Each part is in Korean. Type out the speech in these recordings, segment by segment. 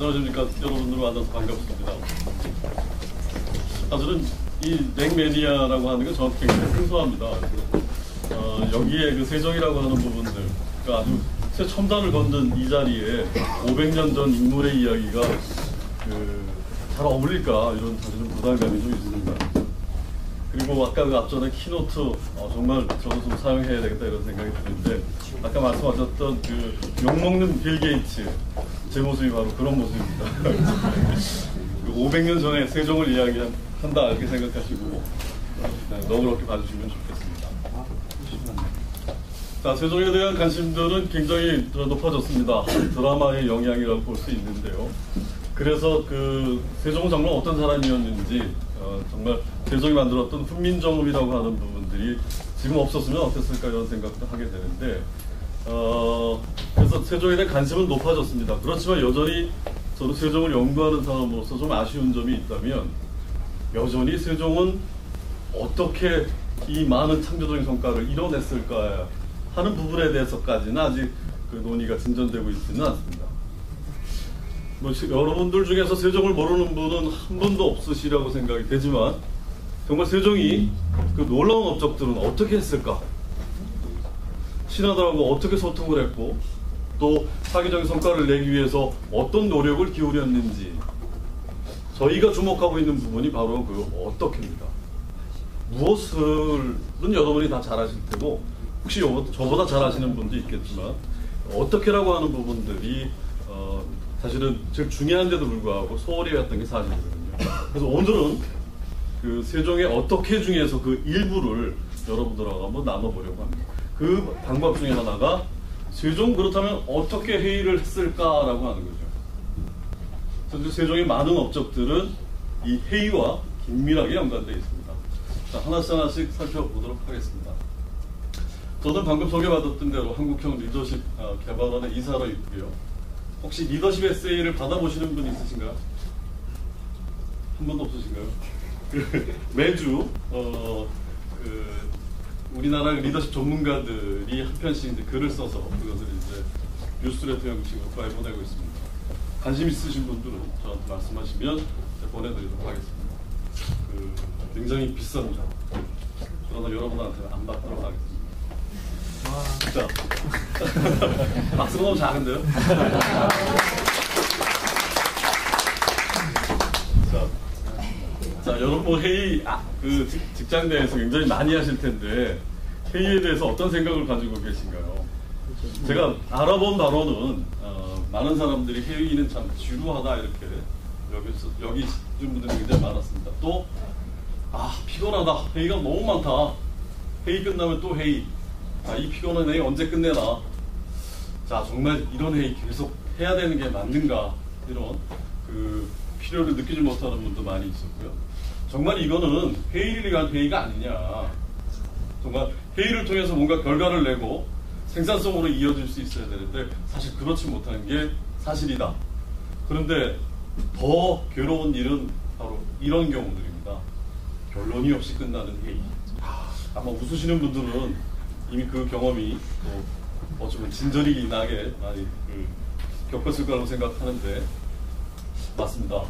안녕하십니까. 여러분들 만나서 반갑습니다. 사실은 이 냉매니아라고 하는 게 저한테 굉장히 생소합니다. 여기에 그 세종이라고 하는 부분들, 그러니까 아주 새 첨단을 걷는 이 자리에 500년 전 인물의 이야기가 잘 어울릴까 이런 사실은 부담감이 좀 있습니다. 그리고 아까 그 앞전에 키노트 정말 저도 좀 사용해야 되겠다 이런 생각이 드는데, 아까 말씀하셨던 그 욕먹는 빌 게이츠, 제 모습이 바로 그런 모습입니다. 500년 전에 세종을 이야기한다 이렇게 생각하시고 너그럽게 봐주시면 좋겠습니다. 자, 세종에 대한 관심들은 굉장히 높아졌습니다. 드라마의 영향이라고 볼 수 있는데요. 그래서 그 세종은 정말 어떤 사람이었는지, 정말 세종이 만들었던 훈민정음이라고 하는 부분들이 지금 없었으면 어땠을까 이런 생각도 하게 되는데, 그래서 세종에 대한 관심은 높아졌습니다. 그렇지만 여전히 저도 세종을 연구하는 사람으로서 좀 아쉬운 점이 있다면, 여전히 세종은 어떻게 이 많은 창조적인 성과를 이뤄냈을까 하는 부분에 대해서까지는 아직 그 논의가 진전되고 있지는 않습니다. 여러분들 중에서 세종을 모르는 분은 한 분도 없으시라고 생각이 되지만, 정말 세종이 그 놀라운 업적들은 어떻게 했을까? 신하들하고 어떻게 소통을 했고, 또 사기적인 성과를 내기 위해서 어떤 노력을 기울였는지, 저희가 주목하고 있는 부분이 바로 그 어떻게입니다. 무엇을은 여러분이 다 잘 아실 테고, 혹시 저보다 잘 아시는 분도 있겠지만, 어떻게라고 하는 부분들이 사실은 제일 중요한데도 불구하고 소홀히 했던 게 사실이거든요. 그래서 오늘은 그 세종의 어떻게 중에서 그 일부를 여러분들하고 한번 나눠보려고 합니다. 그 방법 중에 하나가 세종 그렇다면 어떻게 회의를 했을까라고 하는 거죠. 세종의 많은 업적들은 이 회의와 긴밀하게 연관되어 있습니다. 자, 하나씩 살펴보도록 하겠습니다. 저는 방금 소개받았던 대로 한국형 리더십 개발원의 이사로 있고요. 혹시 리더십 에세이를 받아보시는 분 있으신가요? 한 번도 없으신가요? 매주 우리나라 리더십 전문가들이 한 편씩 이제 글을 써서 그것을 이제 뉴스레터 형식으로 보내고 있습니다. 관심 있으신 분들은 저한테 말씀하시면 보내드리도록 하겠습니다. 굉장히 비쌉니다. 그러나 여러분한테는 안 받도록 하겠습니다. 자, 박수가 너무 작은데요? 자, 여러분 뭐 회의, 직장 내에서 굉장히 많이 하실 텐데, 회의에 대해서 어떤 생각을 가지고 계신가요? 제가 알아본 바로는, 많은 사람들이 회의는 참 지루하다, 이렇게, 여기 있는 분들이 굉장히 많았습니다. 또, 피곤하다. 회의가 너무 많다. 회의 끝나면 또 회의. 이 피곤한 회의 언제 끝내나. 자, 정말 이런 회의 계속 해야 되는 게 맞는가. 이런, 필요를 느끼지 못하는 분도 많이 있었고요. 정말 이거는 회의를 위한 회의가 아니냐. 정말 회의를 통해서 뭔가 결과를 내고 생산성으로 이어질 수 있어야 되는데 사실 그렇지 못하는 게 사실이다. 그런데 더 괴로운 일은 바로 이런 경우들입니다. 결론이 없이 끝나는 회의. 아마 웃으시는 분들은 이미 그 경험이 어쩌면 진저리 나게 많이 겪었을 거라고 생각하는데 맞습니다.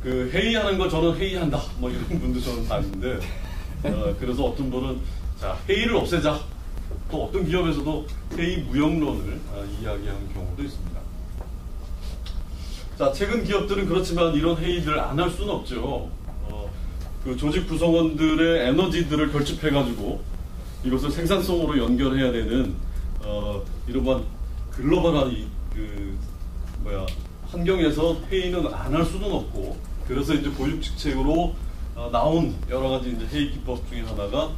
회의하는 걸 저는 회의한다. 뭐 이런 분도 저는 봤는데, 그래서 어떤 분은, 자, 회의를 없애자. 또 어떤 기업에서도 회의 무용론을 이야기하는 경우도 있습니다. 자, 최근 기업들은 그렇지만 이런 회의를 안 할 수는 없죠. 그 조직 구성원들의 에너지들을 결집해가지고 이것을 생산성으로 연결해야 되는, 이러한 글로벌한 환경에서 회의는 안 할 수는 없고, 그래서 이제 보육직책으로 나온 여러 가지 이제 회의 기법 중에 하나가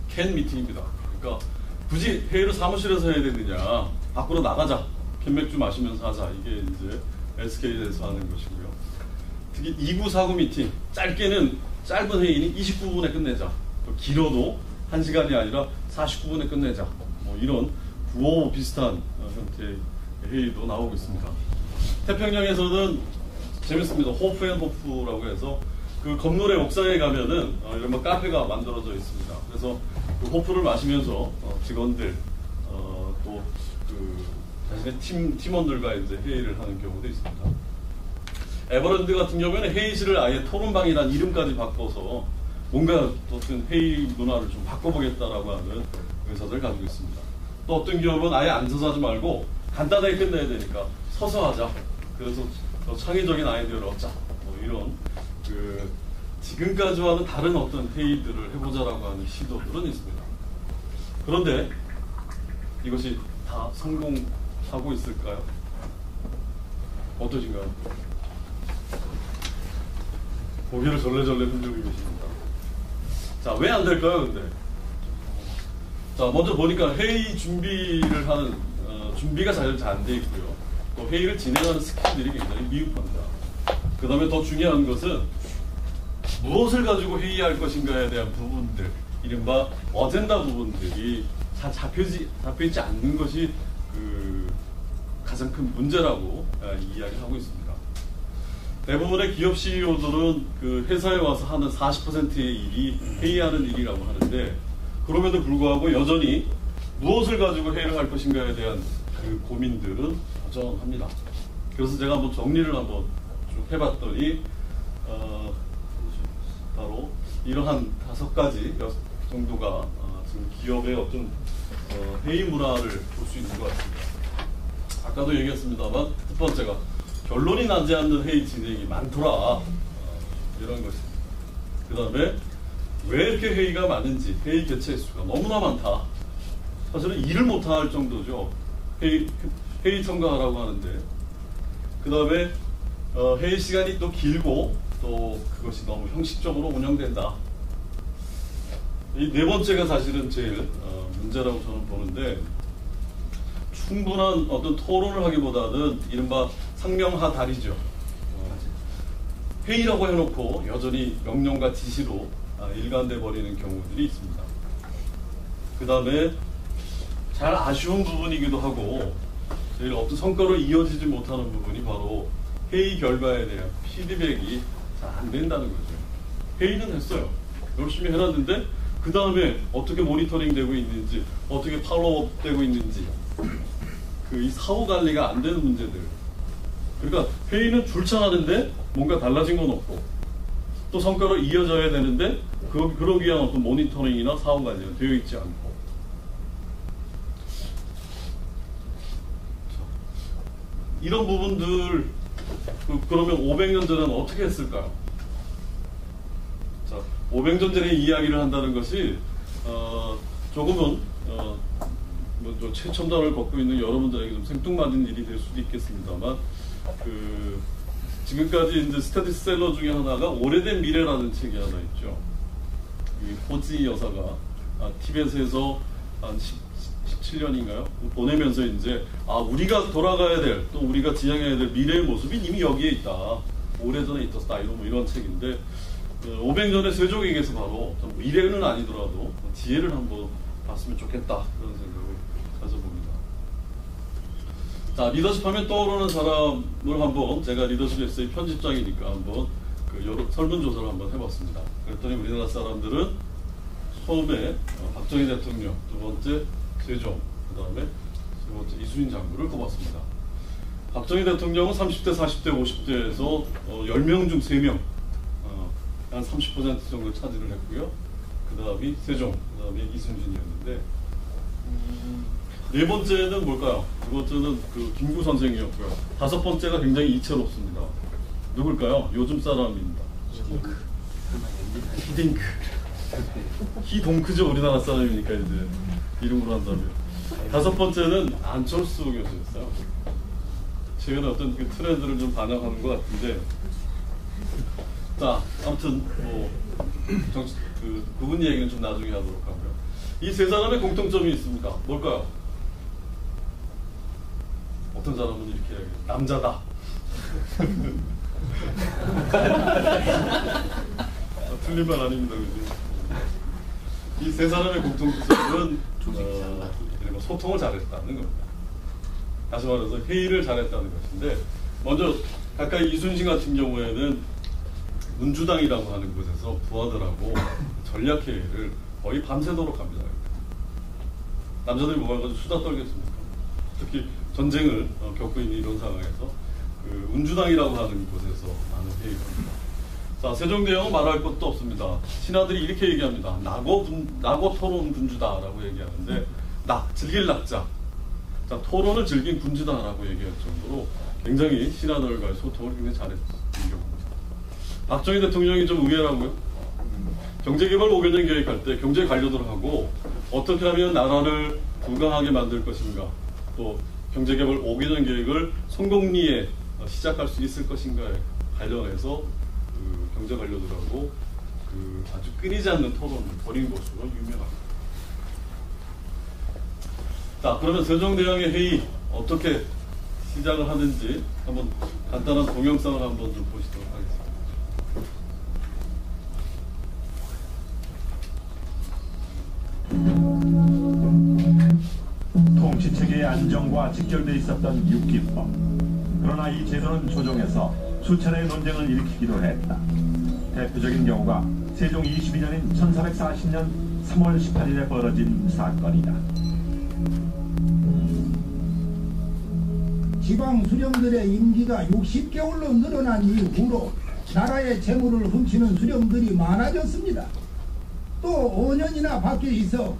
캔 미팅입니다. 그러니까 굳이 회의를 사무실에서 해야 되느냐, 밖으로 나가자, 캔맥주 마시면서 하자. 이게 이제 SK에서 하는 것이고요. 특히 2949 미팅, 짧은 회의는 29분에 끝내자. 또 길어도 1시간이 아니라 49분에 끝내자. 뭐 이런 955 비슷한 형태의 회의도 나오고 있습니다. 태평양에서는 재밌습니다. 호프앤호프라고 해서 그 건물의 옥상에 가면은 이런 카페가 만들어져 있습니다. 그래서 그 호프를 마시면서 직원들 또 자신의 팀원들과 이제 회의를 하는 경우도 있습니다. 에버랜드 같은 경우에는 회의실을 아예 토론방이라는 이름까지 바꿔서 뭔가 어떤 회의 문화를 좀 바꿔보겠다라고 하는 의사를 가지고 있습니다. 또 어떤 기업은 아예 앉아서 하지 말고 간단하게 끝내야 되니까 서서 하자. 그래서 더 창의적인 아이디어를 얻자. 뭐 이런 지금까지와는 다른 어떤 회의들을 해보자라고 하는 시도들은 있습니다. 그런데 이것이 다 성공하고 있을까요? 어떠신가요? 고개를 절레절레 흔들고 계십니다. 자, 왜 안 될까요, 근데? 자, 먼저 보니까 회의 준비를 하는, 준비가 잘 안 돼 있고요. 또 회의를 진행하는 스킬들이 굉장히 미흡합니다. 그 다음에 더 중요한 것은 무엇을 가지고 회의할 것인가에 대한 부분들, 이른바 어젠다 부분들이 잘 잡혀있지 않는 것이 가장 큰 문제라고 이야기하고 있습니다. 대부분의 기업 CEO들은 회사에 와서 하는 40%의 일이 회의하는 일이라고 하는데, 그럼에도 불구하고 여전히 무엇을 가지고 회의를 할 것인가에 대한 고민들은 여전합니다. 그래서 제가 한번 정리를 한번 쭉 해봤더니 바로 이러한 5가지 정도가 지금 기업의 어떤 회의 문화를 볼 수 있는 것 같습니다. 아까도 얘기했습니다만 첫 번째가 결론이 나지 않는 회의 진행이 많더라, 이런 것입니다. 그 다음에 왜 이렇게 회의가 많은지, 회의 개최 수가 너무나 많다. 사실은 일을 못할 정도죠. 회의 참가하라고 하는데, 그 다음에 회의 시간이 또 길고 또 그것이 너무 형식적으로 운영된다. 이 네 번째가 사실은 제일 문제라고 저는 보는데, 충분한 어떤 토론을 하기보다는 이른바 상명하달이죠. 회의라고 해놓고 여전히 명령과 지시로 일관돼 버리는 경우들이 있습니다. 그 다음에 잘 아쉬운 부분이기도 하고 제일 어떤 성과로 이어지지 못하는 부분이 바로 회의 결과에 대한 피드백이 잘 안 된다는 거죠. 회의는 했어요. 열심히 해놨는데 그 다음에 어떻게 모니터링 되고 있는지, 어떻게 팔로우업 되고 있는지, 이 사후 관리가 안 되는 문제들. 그러니까 회의는 출차하는데 뭔가 달라진 건 없고, 또 성과로 이어져야 되는데 그러기 위한 어떤 모니터링이나 사후 관리가 되어 있지 않고. 이런 부분들, 그러면 500년 전에는 어떻게 했을까요? 자, 500년 전의 이야기를 한다는 것이 조금은 최첨단을 걷고 있는 여러분들에게 좀 생뚱맞은 일이 될 수도 있겠습니다만, 지금까지 이제 스테디셀러 중에 하나가 오래된 미래라는 책이 하나 있죠. 호지 여사가 티벳에서 한 17년인가요? 보내면서 이제 우리가 돌아가야 될, 또 우리가 지향해야 될 미래의 모습이 이미 여기에 있다. 오래전에 있었다. 이런 책인데, 500년의 세종에게서 바로 미래는 아니더라도 지혜를 한번 봤으면 좋겠다, 그런 생각을 가져봅니다. 자, 리더십 하면 떠오르는 사람을 한번, 제가 리더십 에세이 편집장이니까 한번 여러 설문조사를 한번 해봤습니다. 그랬더니 우리나라 사람들은 처음에 박정희 대통령, 두 번째 세종, 그 다음에 세 번째 이순신 장군을 꼽았습니다. 박정희 대통령은 30대, 40대, 50대에서 10명 중 3명, 한 30% 정도 차지를 했고요. 그 다음이 세종, 그 다음에 이순신이었는데, 네 번째는 뭘까요? 두 번째는 김구 선생이었고요. 다섯 번째가 굉장히 이채롭습니다. 누굴까요? 요즘 사람입니다. 히딩크. 히동크죠, 우리나라 사람이니까 이제 이름으로 한다면. 다섯 번째는 안철수 교수였어요. 최근에 어떤 트렌드를 좀 반영하는 것 같은데, 자, 아무튼 그분 얘기는 좀 나중에 하도록 하고요. 이 세 사람의 공통점이 있습니다. 뭘까요? 어떤 사람은 이렇게 이야기해요. 남자다. 틀린 말 아닙니다, 그죠? 이 세 사람의 공통점은 소통을 잘했다는 겁니다. 다시 말해서 회의를 잘했다는 것인데, 먼저 가까이 이순신 같은 경우에는 민주당이라고 하는 곳에서 부하들하고 전략회의를 거의 밤새도록 합니다. 남자들이 뭐 가지고 수다 떨겠습니까? 특히 전쟁을 겪고 있는 이런 상황에서 그 운주당이라고 하는 곳에서 많은 회의가 합니다. 자, 세종대왕은 말할 것도 없습니다. 신하들이 이렇게 얘기합니다. 낙오 토론 군주다라고 얘기하는데 즐길 낙자. 자, 토론을 즐긴 군주다라고 얘기할 정도로 굉장히 신하들과의 소통을 굉장히 잘했던 경우입니다. 박정희 대통령이 좀 의외라고요. 경제개발 5개년 계획할 때 경제 관료들하고 어떻게 하면 나라를 부강하게 만들 것인가, 또 경제개발 5개년 계획을 성공리에 시작할 수 있을 것인가에 관련해서 그 경제 관료들하고 그 아주 끊이지 않는 토론을 벌인 것으로 유명합니다. 자, 그러면 세종대왕의 회의 어떻게 시작을 하는지 한번 간단한 동영상을 한번 좀 보시도록 하겠습니다. 통치체계의 안정과 직결돼 있었던 육기법. 그러나 이 제도는 조정에서 수차례의 논쟁을 일으키기도 했다. 대표적인 경우가 세종 22년인 1440년 3월 18일에 벌어진 사건이다. 지방 수령들의 임기가 60개월로 늘어난 이후로 나라의 재물을 훔치는 수령들이 많아졌습니다. 또 5년이나 밖에 있어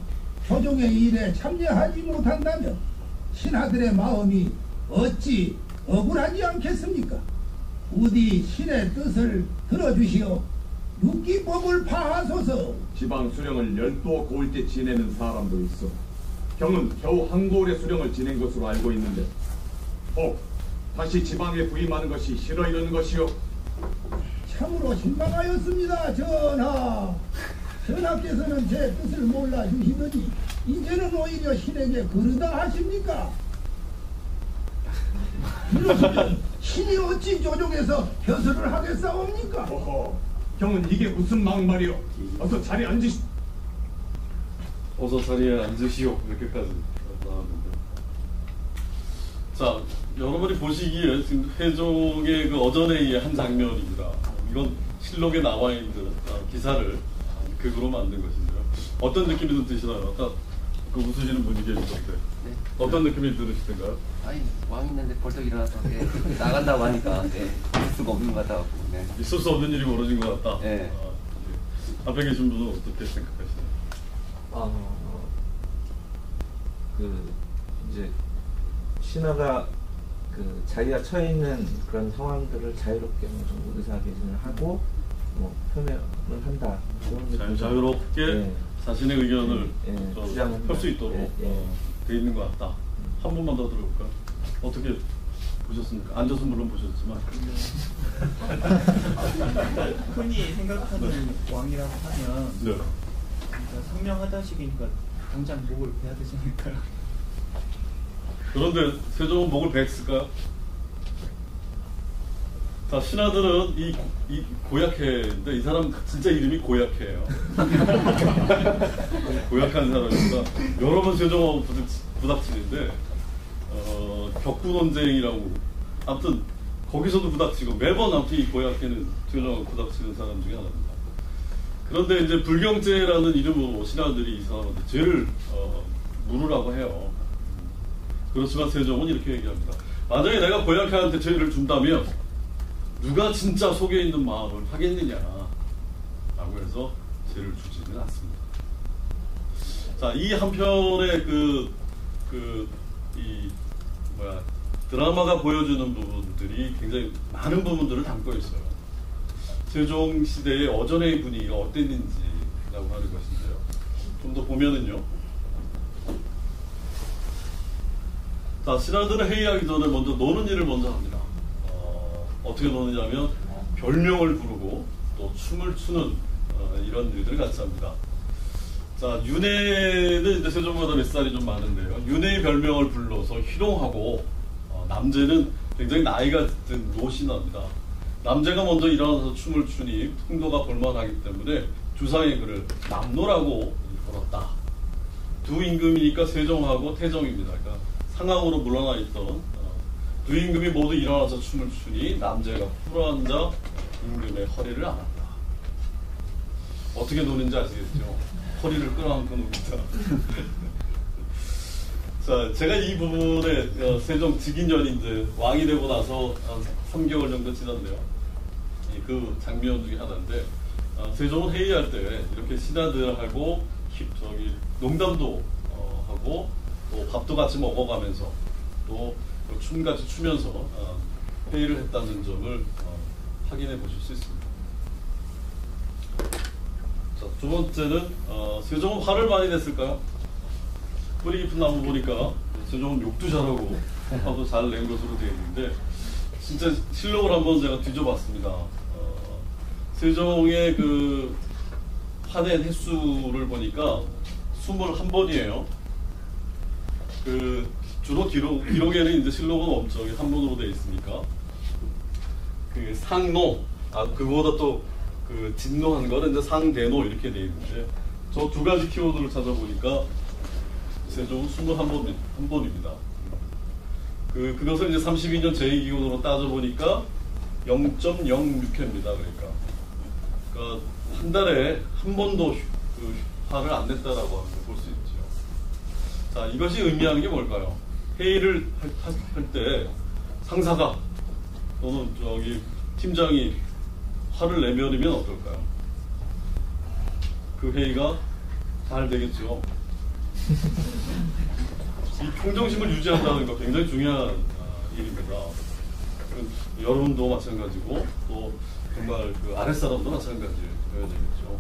조정의 일에 참여하지 못한다면 신하들의 마음이 어찌 억울하지 않겠습니까? 부디 신의 뜻을 들어주시어 육기법을 파하소서. 지방 수령을 12고을째 지내는 사람도 있어. 경은 겨우 한 고을의 수령을 지낸 것으로 알고 있는데 다시 지방에 부임하는 것이 싫어 이러는 것이요. 참으로 실망하였습니다, 전하. 전하께서는 제 뜻을 몰라주시더니 이제는 오히려 신에게 그러다 하십니까? 이러시면 신이 어찌 조정에서 벼슬을 하겠사옵니까? 경은 이게 무슨 막말이요. 어서 자리에 앉으시. 어서 자리에 앉으시오. 이렇게까지 나왔는데, 자, 여러분이 보시기에 지금 회종의 그 어전회의의 한 장면입니다. 이건 실록에 나와 있는 기사를 극으로 만든 것인데요. 어떤 느낌이 좀 드시나요? 아까 그 웃으시는 분이 계시던데. 네. 어떤 느낌이 들으시던가요? 아니, 왕 있는데 벌떡 일어나서 나간다고 하니까 있을 수가 없는 것 같아갖고. 네. 있을 수 없는 일이 벌어진 것 같다. 네. 예. 앞에 계신 분은 어떻게 생각하시나요? 이제 신하가 그 자기가 처해 있는 그런 상황들을 자유롭게 좀 의사개진을 하고 표명을 한다. 자유롭게 네. 자신의 의견을 펼 수 있도록 돼 있는 것 같다. 한 번만 더 들어볼까요? 어떻게 보셨습니까? 앉아서 물론 보셨지만. 흔히 생각하는 왕이라고 하면 네. 상명하다식이니까 당장 목을 베야 되지 않을까요? 그런데 세종은 목을 베었을까요? 자, 신하들은 이 고약해인데 이 사람 진짜 이름이 고약해예요. 고약한 사람입니다. 여러 번 세종하고 부닥치는데 격부 논쟁이라고, 아무튼 거기서도 부닥치고 매번 아무튼 이 고약해는 세종하고 부닥치는 사람 중에 하나입니다. 그런데 이제 불경죄라는 이름으로 신하들이 이 사람한테 죄를 물으라고 해요. 그렇지만 세종은 이렇게 얘기합니다. 만약에 내가 고약해한테 죄를 준다면 누가 진짜 속에 있는 마음을 하겠느냐 라고 해서 죄를 주지는 않습니다. 자, 이 한편의 드라마가 보여주는 부분들이 굉장히 많은 부분들을 담고 있어요. 세종 시대의 어전의 분위기가 어땠는지라고 하는 것인데요. 좀 더 보면은요. 자, 신하들은 회의하기 전에 먼저 노는 일을 먼저 합니다. 어떻게 노느냐면 별명을 부르고 또 춤을 추는 이런 일들을 같이 합니다. 자, 윤회는 이제 세종보다 몇 살이 좀 많은데요. 윤회의 별명을 불러서 희롱하고 남제는 굉장히 나이가 든 노신하입니다. 남제가 먼저 일어나서 춤을 추니 풍도가 볼만하기 때문에 주상의 글을 남노라고 걸었다. 두 임금이니까 세종하고 태종입니다. 그러니까 상하으로 물러나 있던 두 임금이 모두 일어나서 춤을 추니 남제가 풀어앉아 임금의 허리를 안았다. 어떻게 노는지 아시겠죠? 허리를 끌어안고 놉니다. 자, 제가 이 부분에 세종 즉위년이 이제 왕이 되고 나서 한 3개월 정도 지났네요. 그 장면 중에 하나인데, 세종은 회의할 때 이렇게 신하들하고 저기 농담도 하고 또 밥도 같이 먹어가면서 또 춤같이 추면서 회의를 했다는 점을 확인해 보실 수 있습니다. 자, 두 번째는 세종은 화를 많이 냈을까요? 뿌리 깊은 나무 보니까 세종은 욕도 잘하고 화도 잘 낸 것으로 되어 있는데, 진짜 실록을 한번 제가 뒤져봤습니다. 세종의 그 화낸 횟수를 보니까 21번이에요. 그 주로 기록에는 이제 실록은 없죠. 한문으로 되어 있으니까. 그 상노, 그거보다 또 그 진노한 거는 이제 상대노 이렇게 되어 있는데, 저 두 가지 키워드를 찾아보니까 세종은 21번입니다. 그것을 이제 32년 제2기원으로 따져보니까 0.06회입니다. 그러니까 한 달에 한 번도 그 화를 안 냈다라고 볼 수 있죠. 자, 이것이 의미하는 게 뭘까요? 회의를 할 때 상사가 또는 저기 팀장이 화를 내면이면 어떨까요? 그 회의가 잘 되겠죠. 이 평정심을 유지한다는 거 굉장히 중요한 일입니다. 여러분도 마찬가지고 또 정말 그 아랫사람도 마찬가지여야 되겠죠.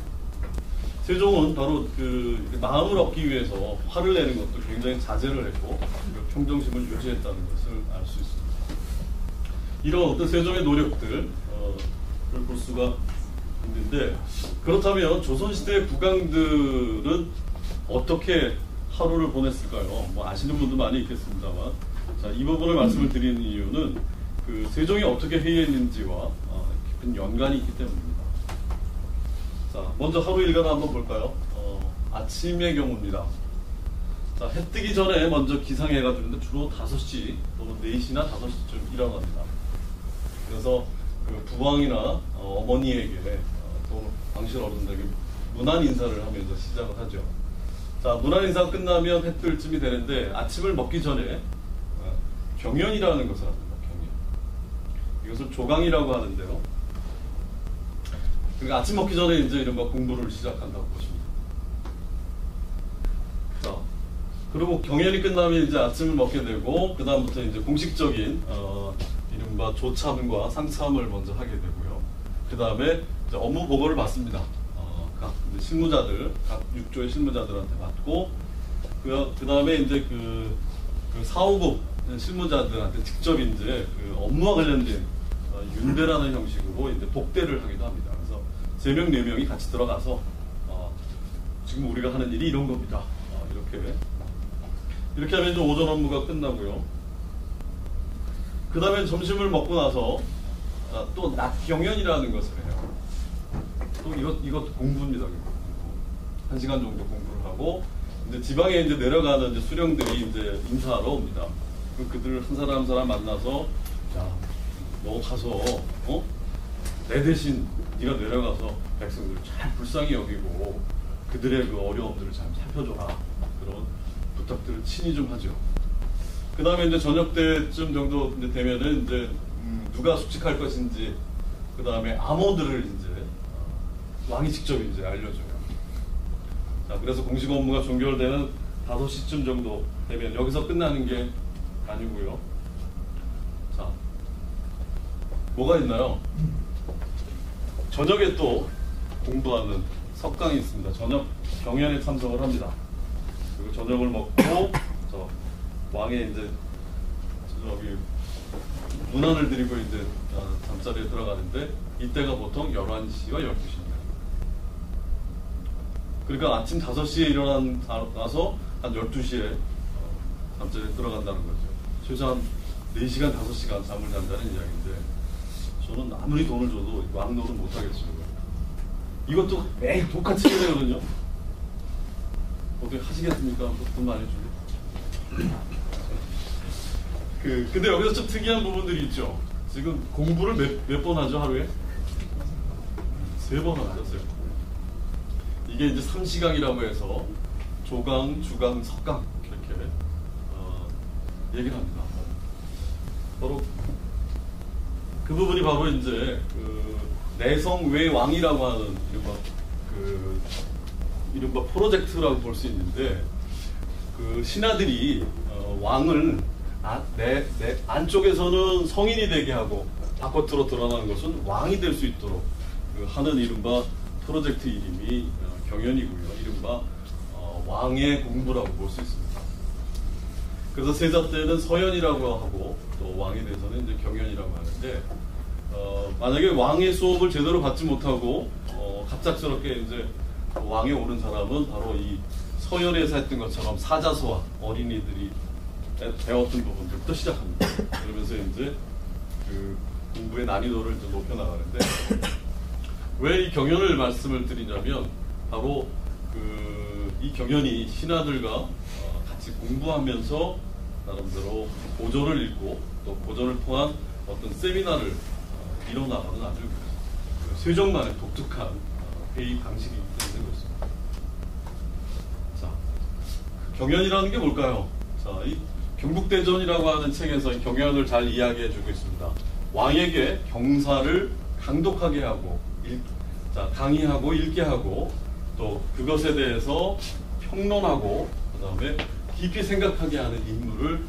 세종은 바로 그 마음을 얻기 위해서 화를 내는 것도 굉장히 자제를 했고 평정심을 유지했다는 것을 알 수 있습니다. 이런 어떤 세종의 노력들을 볼 수가 있는데, 그렇다면 조선시대 국왕들은 어떻게 하루를 보냈을까요? 뭐 아시는 분도 많이 있겠습니다만, 자, 이 부분을 말씀을 드리는 이유는 그 세종이 어떻게 회의했는지와 깊은 연관이 있기 때문입니다. 자, 먼저 하루 일과를 한번 볼까요? 아침의 경우입니다. 자, 해 뜨기 전에 먼저 기상해가 주는데 주로 5시 또는 4시나 5시쯤 일어납니다. 그래서 그 부왕이나 어머니에게 또 왕실 어른들에게 문안 인사를 하면서 시작을 하죠. 자, 문안 인사가 끝나면 해 뜰 쯤이 되는데, 아침을 먹기 전에 경연이라는 것을 합니다. 경연. 이것을 조강이라고 하는데요. 그러니까 아침 먹기 전에 이제 이른바 공부를 시작한다고 보십니다. 자, 그리고 경연이 끝나면 이제 아침을 먹게 되고, 그 다음부터 이제 공식적인 이른바 조참과 상참을 먼저 하게 되고요. 그 다음에 업무 보고를 받습니다. 각 실무자들, 각 육조의 실무자들한테 받고, 그 다음에 이제 그 4, 5급 실무자들한테 직접 이제 그 업무와 관련된 윤대라는 형식으로 이제 복대를 하기도 합니다. 그래서 3명, 4명이 같이 들어가서 지금 우리가 하는 일이 이런 겁니다. 이렇게 하면 이제 오전 업무가 끝나고요. 그 다음에 점심을 먹고 나서 또 낮 경연이라는 것을 해요. 또 이것도 공부입니다. 1시간 정도 공부를 하고, 이제 지방에 이제 내려가는 이제 수령들이 이제 인사하러 옵니다. 그들을 한 사람 한 사람 만나서, 자, 너 가서 내 대신 네가 내려가서 백성들을 잘 불쌍히 여기고 그들의 그 어려움들을 잘 살펴줘라, 그런 부탁들을 친히 좀 하죠. 그 다음에 이제 저녁 때쯤 정도 이제 되면은 이제 누가 숙직할 것인지, 그 다음에 암호들을 이제 왕이 직접 이제 알려줘요. 자, 그래서 공식 업무가 종결되는 5시쯤 정도 되면 여기서 끝나는 게 아니고요. 자, 뭐가 있나요? 저녁에 또 공부하는 석강이 있습니다. 저녁 경연에 참석을 합니다. 그리고 저녁을 먹고 저 왕의 이제 저기 문안을 드리고 이제 잠자리에 들어가는데, 이때가 보통 11시와 12시입니다. 그러니까 아침 5시에 일어나서 한 12시에 잠자리에 들어간다는 거죠. 최소 한 4시간, 5시간 잠을 잔다는 이야기인데, 저는 아무리 돈을 줘도 왕노릇 못하겠어요. 이것도 매일 똑같이 해야 되거든요. 어떻게 하시겠습니까? 돈 많이 주고. 근데 여기서 좀 특이한 부분들이 있죠. 지금 공부를 몇 번 하죠, 하루에? 3번 하죠, 3번. 이게 이제 3시강이라고 해서 조강, 주강, 석강 이렇게 얘기를 합니다. 바로 그 부분이 바로 이제 그 내성외 왕이라고 하는 이른바 프로젝트라고 볼 수 있는데, 그 신하들이 왕을 내 안쪽에서는 성인이 되게 하고 바깥으로 드러나는 것은 왕이 될 수 있도록 하는 이른바 프로젝트 이름이 경연이고요. 이른바 왕의 공부라고 볼 수 있습니다. 그래서 세자 때는 서연이라고 하고 또 왕에 대해서는 이제 경연이라고 하는데, 만약에 왕의 수업을 제대로 받지 못하고 갑작스럽게 이제 왕에 오른 사람은 바로 이 서연에서 했던 것처럼 사자서와 어린이들이 배웠던 부분들부터 시작합니다. 그러면서 이제 그 공부의 난이도를 좀 높여나가는데, 왜 이 경연을 말씀을 드리냐면 바로 이 경연이 신하들과 같이 공부하면서 나름대로 고전을 읽고 또 고전을 통한 어떤 세미나를 이뤄나가는 아주 세종만의 독특한 회의 방식이 되는 것입니다. 자, 경연이라는 게 뭘까요? 자, 이 경국대전이라고 하는 책에서 이 경연을 잘 이야기해주고 있습니다. 왕에게 경사를 강독하게 하고 강의하고 읽게 하고 또 그것에 대해서 평론하고 그 다음에 깊이 생각하게 하는 임무를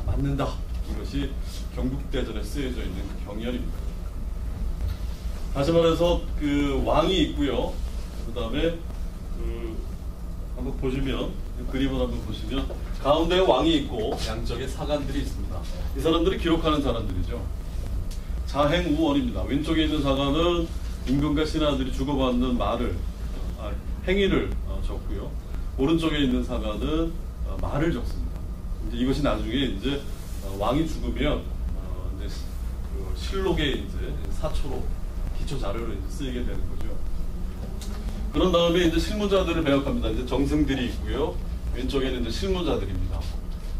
맡는다. 이것이 경국대전에 쓰여져 있는 그 경연입니다. 다시 말해서 그 왕이 있고요. 그 다음에 한번 보시면 그림을 한번 보시면 가운데 왕이 있고 양쪽에 사관들이 있습니다. 이 사람들이 기록하는 사람들이죠. 자행우원입니다. 왼쪽에 있는 사관은 임금과 신하들이 주고받는 행위를 적고요. 오른쪽에 있는 사관은 말을 적습니다. 이제 이것이 나중에 이제 왕이 죽으면 이제 그 실록에 이제 사초로 기초 자료로 이제 쓰이게 되는 거죠. 그런 다음에 이제 실무자들을 배역합니다. 이제 정승들이 있고요. 왼쪽에는 이제 실무자들입니다.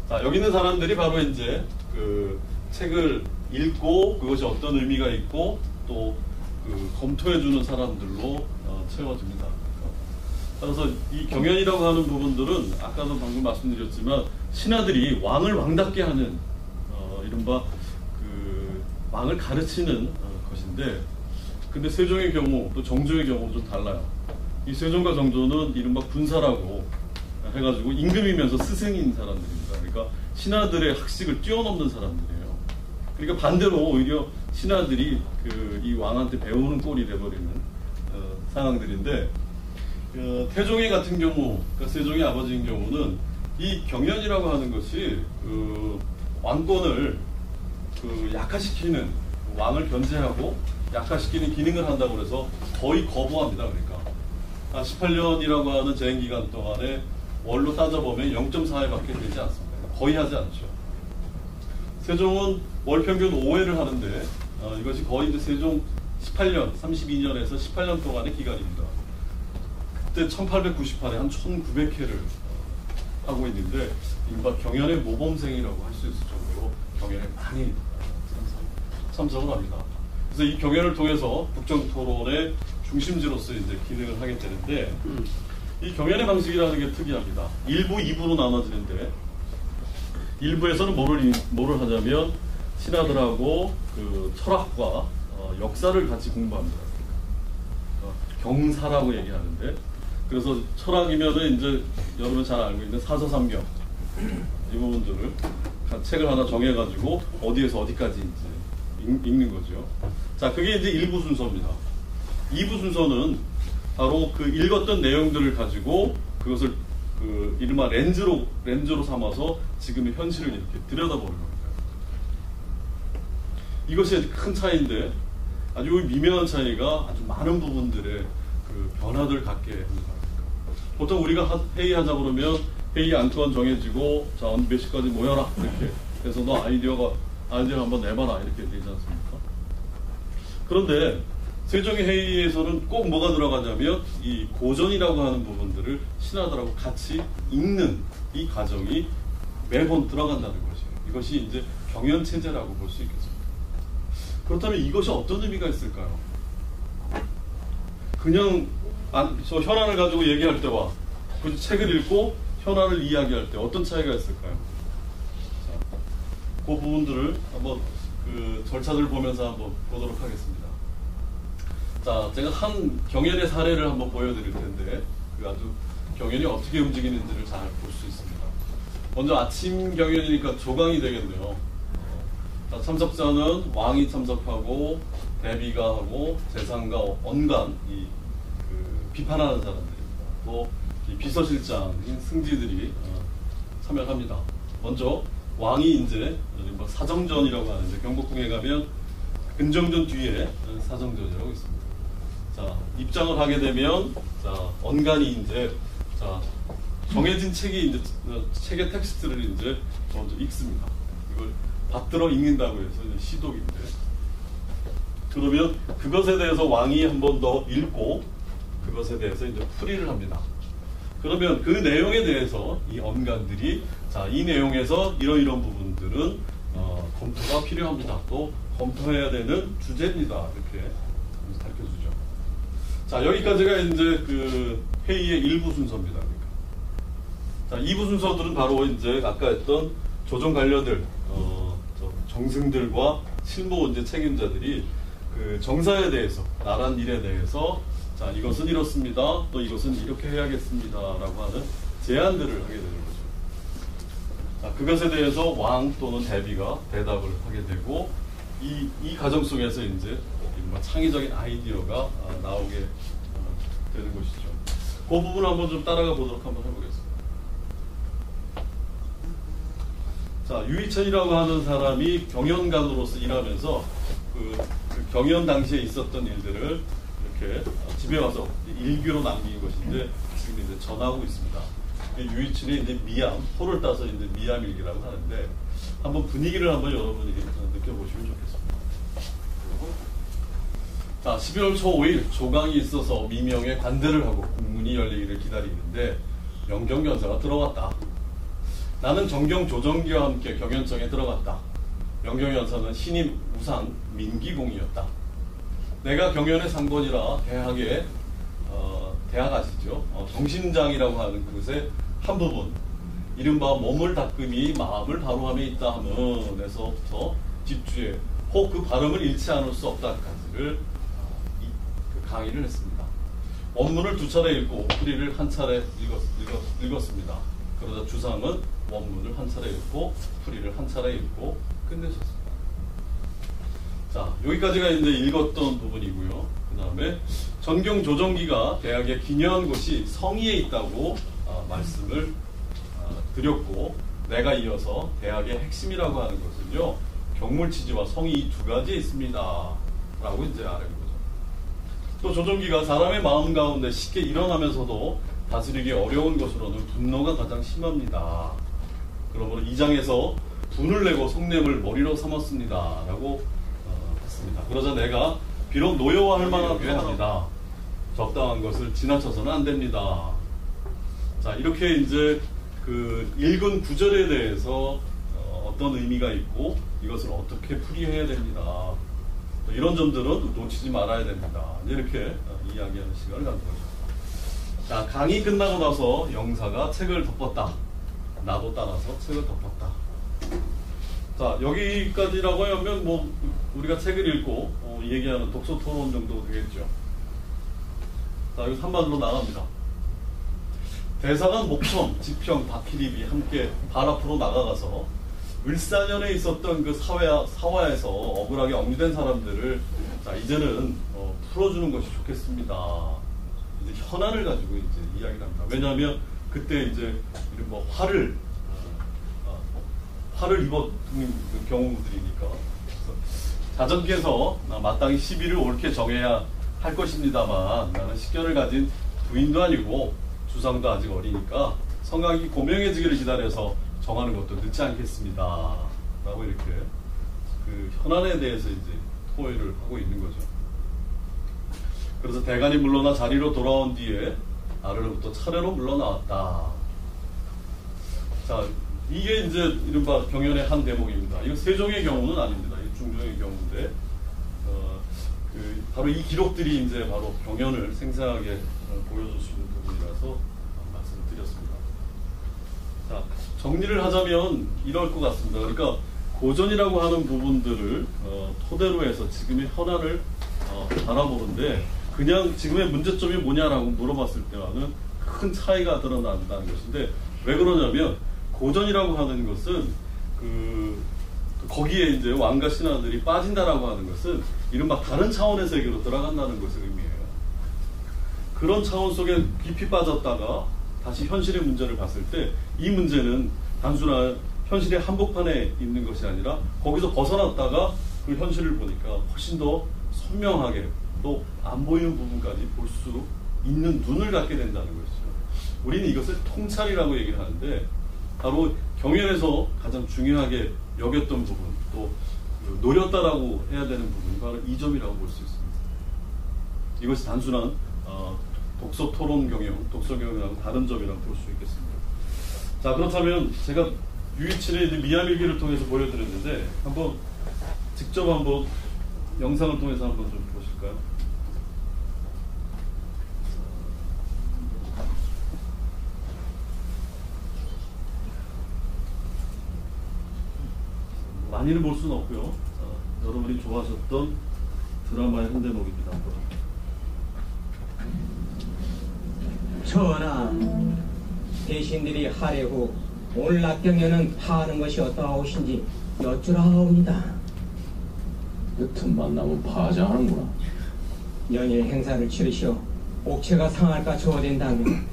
자, 여기 있는 사람들이 바로 이제 그 책을 읽고 그것이 어떤 의미가 있고 또 그 검토해주는 사람들로 채워집니다. 따라서 이 경연이라고 하는 부분들은 아까도 방금 말씀드렸지만 신하들이 왕을 왕답게 하는 이른바 그 왕을 가르치는 것인데, 근데 세종의 경우 또 정조의 경우는 좀 달라요. 이 세종과 정조는 이른바 군사라고 해가지고 임금이면서 스승인 사람들입니다. 그러니까 신하들의 학식을 뛰어넘는 사람들이에요. 그러니까 반대로 오히려 신하들이 이 왕한테 배우는 꼴이 돼버리는 상황들인데, 태종이 같은 경우, 그러니까 세종의 아버지인 경우는 이 경연이라고 하는 것이 왕권을 약화시키는, 왕을 견제하고 약화시키는 기능을 한다고 해서 거의 거부합니다. 그러니까 18년이라고 하는 재임 기간 동안에 월로 따져보면 0.4회밖에 되지 않습니다. 거의 하지 않죠. 세종은 월 평균 5회를 하는데 이것이 거의 이제 세종 18년, 32년에서 18년 동안의 기간입니다. 그때 1898에 한 1900회를 하고 있는데 이른바 경연의 모범생이라고 할 수 있을 정도로 경연에 많이 참석을 합니다. 그래서 이 경연을 통해서 국정토론의 중심지로서 이제 기능을 하게 되는데, 이 경연의 방식이라는 게 특이합니다. 1부, 2부로 나눠지는데 1부에서는 뭐를 하냐면 신하들하고 그 철학과 역사를 같이 공부합니다. 경사라고 얘기하는데, 그래서 철학이면은 이제 여러분 잘 알고 있는 사서삼경 이 부분들을 책을 하나 정해가지고 어디에서 어디까지 이제 읽는 거죠. 자, 그게 이제 1부 순서입니다. 2부 순서는 바로 그 읽었던 내용들을 가지고 그것을 그 이른바 렌즈로 삼아서 지금의 현실을 이렇게 들여다보는 겁니다. 이것이 큰 차이인데 아주 미묘한 차이가 아주 많은 부분들의 그 변화를 갖게 합니다. 보통 우리가 회의하자 그러면 회의 안건 정해지고 자, 몇 시까지 모여라 이렇게 해서 너 아이디어 한번 내봐라 이렇게 되지 않습니까? 그런데 세종의 회의에서는 꼭 뭐가 들어가냐면 이 고전이라고 하는 부분들을 신하들하고 같이 읽는 이 과정이 매번 들어간다는 것이에요. 이것이 이제 경연체제라고 볼 수 있겠습니다. 그렇다면 이것이 어떤 의미가 있을까요? 그냥 저 현안을 가지고 얘기할 때와 그 책을 읽고 현안을 이야기할 때 어떤 차이가 있을까요? 자, 그 부분들을 한번 그 절차를 보면서 한번 보도록 하겠습니다. 자, 제가 한 경연의 사례를 한번 보여드릴 텐데 그 아주 경연이 어떻게 움직이는지를 잘 볼 수 있습니다. 먼저 아침 경연이니까 조강이 되겠네요. 자, 참석자는 왕이 참석하고 대비가 하고 재상가, 언간 그 비판하는 사람들입니다. 또 이 비서실장인 승지들이 참여합니다. 먼저 왕이 이제 뭐 사정전이라고 하는데 경복궁에 가면 근정전 뒤에 사정전이라고 있습니다. 자, 입장을 하게 되면 자, 언간이 이제 자, 정해진 책이 이제 책의 텍스트를 이제 먼저 읽습니다. 이걸 받들어 읽는다고 해서 이제 시독인데 그러면 그것에 대해서 왕이 한 번 더 읽고 그것에 대해서 이제 풀이를 합니다. 그러면 그 내용에 대해서 이 언간들이 자, 이 내용에서 이러이러한 부분들은 검토가 필요합니다. 또 검토해야 되는 주제입니다. 이렇게 밝혀주죠. 자, 여기까지가 이제 그 회의의 일부 순서입니다. 그러니까. 자, 2부 순서들은 바로 이제 아까 했던 조정 관료들, 정승들과 실무 이제 책임자들이 그 정사에 대해서, 나란 일에 대해서 자, 이것은 이렇습니다. 또 이것은 이렇게 해야겠습니다. 라고 하는 제안들을 하게 되는 거죠. 자, 그것에 대해서 왕 또는 대비가 대답을 하게 되고 이 과정 속에서 이제 창의적인 아이디어가 나오게 되는 것이죠. 그 부분 한번 좀 따라가 보도록 한번 해보겠습니다. 자, 유희천이라고 하는 사람이 경연관으로서 일하면서 그 경연 당시에 있었던 일들을 이렇게 집에 와서 일기로 남긴 것인데 지금 이제 전하고 있습니다. 유희천이 이제 미암, 소를 따서 이제 미암일기라고 하는데 한번 분위기를 한번 여러분이 느껴보시면 좋겠습니다. 자, 12월 초 5일 조강이 있어서 미명에 관대를 하고 국문이 열리기를 기다리는데 명경연사가 들어왔다. 나는 정경 조정기와 함께 경연청에 들어갔다. 명경연사는 신임 우상 민기공이었다. 내가 경연의 상권이라 대학에 대학 아시죠? 정신장이라고 하는 그것의 한 부분, 이른바 몸을 닦음이 마음을 바로함에 있다 하면에서부터 집주에 혹 그 발음을 잃지 않을 수 없다까지를 그 강의를 했습니다. 원문을 2차례 읽고 풀이를 한 차례 읽었습니다. 그러자 주상은 원문을 한 차례 읽고 풀이를 한 차례 읽고 끝내셨습니다. 자, 여기까지가 이제 읽었던 부분이고요. 그 다음에 전경 조정기가 대학에 기여한 곳이 성의에 있다고 말씀을 드렸고, 내가 이어서 대학의 핵심이라고 하는 것은요, 경물치지와 성의 이 2가지에 있습니다. 라고 이제 아는 거죠. 또 조정기가 사람의 마음 가운데 쉽게 일어나면서도 다스리기 어려운 것으로는 분노가 가장 심합니다. 그러므로 2장에서 분을 내고 속냄을 머리로 삼았습니다. 라고 했습니다. 그러자 내가 비록 노여워할 만한 합니다. 적당한 것을 지나쳐서는 안 됩니다. 자, 이렇게 이제 그 읽은 구절에 대해서 어떤 의미가 있고 이것을 어떻게 풀이해야 됩니다. 이런 점들은 놓치지 말아야 됩니다. 이렇게 이야기하는 시간을 갖는 거죠. 자, 강의 끝나고 나서 영사가 책을 덮었다. 나도 따라서 책을 덮었다. 자, 여기까지라고 하면 뭐 우리가 책을 읽고 얘기하는 독서 토론 정도 되겠죠. 자, 여기서 한마디로 나갑니다. 대사관 목청, 지평, 박희립이 함께 발 앞으로 나가가서 을사년에 있었던 그 사화에서 억울하게 억류된 사람들을 자, 이제는 풀어주는 것이 좋겠습니다. 이제 현안을 가지고 이제 이야기를 합니다. 왜냐하면 그때 이제 이른바 화를 입었는 경우들이니까. 자전께서 마땅히 시비를 옳게 정해야 할 것입니다만 나는 식견을 가진 부인도 아니고 주상도 아직 어리니까 성곽이 고명해지기를 기다려서 정하는 것도 늦지 않겠습니다. 라고 이렇게 그 현안에 대해서 이제 토의를 하고 있는 거죠. 그래서 대간이 물러나 자리로 돌아온 뒤에 아래로부터 차례로 물러나왔다. 자, 이게 이제 이른바 경연의 한 대목입니다. 이거 세종의 경우는 아닙니다. 이 중종의 경우인데, 바로 이 기록들이 이제 바로 경연을 생생하게 보여줄 수 있는 부분이라서 말씀을 드렸습니다. 자, 정리를 하자면 이럴 것 같습니다. 그러니까 고전이라고 하는 부분들을 토대로 해서 지금의 현안을 바라보는데 그냥 지금의 문제점이 뭐냐라고 물어봤을 때와는 큰 차이가 드러난다는 것인데 왜 그러냐면 고전이라고 하는 것은 거기에 이제 왕과 신하들이 빠진다라고 하는 것은 이른바 다른 차원의 세계로 들어간다는 것을 의미해요. 그런 차원 속에 깊이 빠졌다가 다시 현실의 문제를 봤을 때 이 문제는 단순한 현실의 한복판에 있는 것이 아니라 거기서 벗어났다가 그 현실을 보니까 훨씬 더 선명하게 또 안 보이는 부분까지 볼 수 있는 눈을 갖게 된다는 것이죠. 우리는 이것을 통찰이라고 얘기를 하는데 바로 경연에서 가장 중요하게 여겼던 부분 또 노렸다라고 해야 되는 부분이 바로 이 점이라고 볼 수 있습니다. 이것이 단순한 독서 토론 경영, 독서 경영이랑 다른 점이라고 볼 수 있겠습니다. 자, 그렇다면 제가 유이칠의 미야밀기를 통해서 보여드렸는데 한번 직접 한번 영상을 통해서 한번 좀 보실까요? 많이는 볼 수는 없고요. 여러분이 좋아하셨던 드라마의 현대목입니다. 전하, 대신들이 할애 후 오늘 낮 경연은 파하는 것이 어떠하오신지 여쭈라옵니다. 여튼 만나면 파하장하는구나. 연일 행사를 치르시어 옥체가 상할까 저어된다면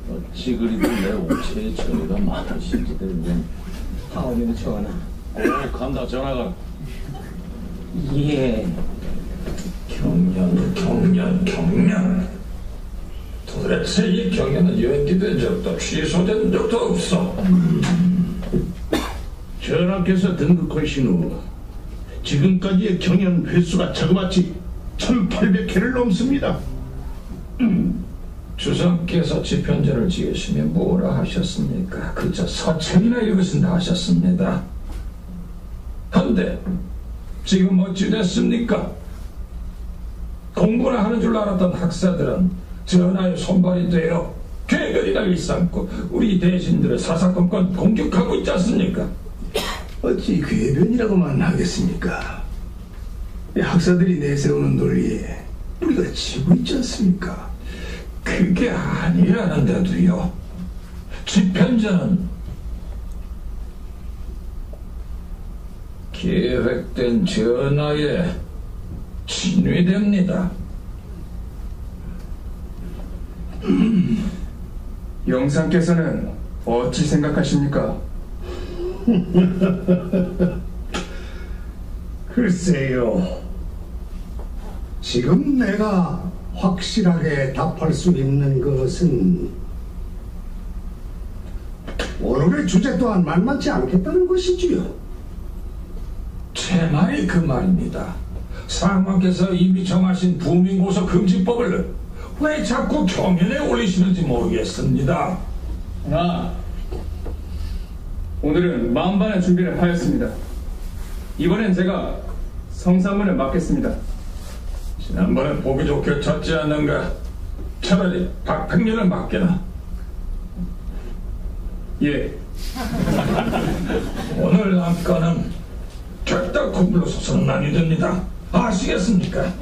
어찌 그리도 내 옥체의 처리가 많으신지들 하오면 전하. 꼭 간다 전하가. 예. 경련. 도대체 이 경연은 연기된 적도 취소된 적도 없어. 전하께서 등극하신 후 지금까지의 경연 횟수가 저거마치 1800회를 넘습니다. 주상께서 집현전을 지으시며 뭐라 하셨습니까? 그저 서천이나 이것은 하셨습니다. 한데 지금 어찌 됐습니까? 공부나 하는 줄 알았던 학사들은 전하의 손발이 되어 쾌거리나 일삼고 우리 대신들을 사사건건 공격하고 있지 않습니까? 어찌 궤변이라고만 하겠습니까? 학사들이 내세우는 논리에 우리가 지고 있지 않습니까? 그게 아니라는데도요. 집현전은 계획된 전하에 진위됩니다. 영상께서는 어찌 생각하십니까? 글쎄요. 지금 내가 확실하게 답할 수 있는 것은 오늘의 주제 또한 만만치 않겠다는 것이지요. 제 말이 그 말입니다. 상왕께서 이미 정하신 부민고소 금지법을 왜 자꾸 경연에 올리시는지 모르겠습니다. 오늘은 만반의 준비를 하였습니다. 이번엔 제가 성사문을 맡겠습니다. 지난번에 보기 좋게 쳤지 않는가? 차라리 박팽년을 맡겨라. 예. 오늘 안건은 결단코 물러서서는 아니 됩니다. 아시겠습니까?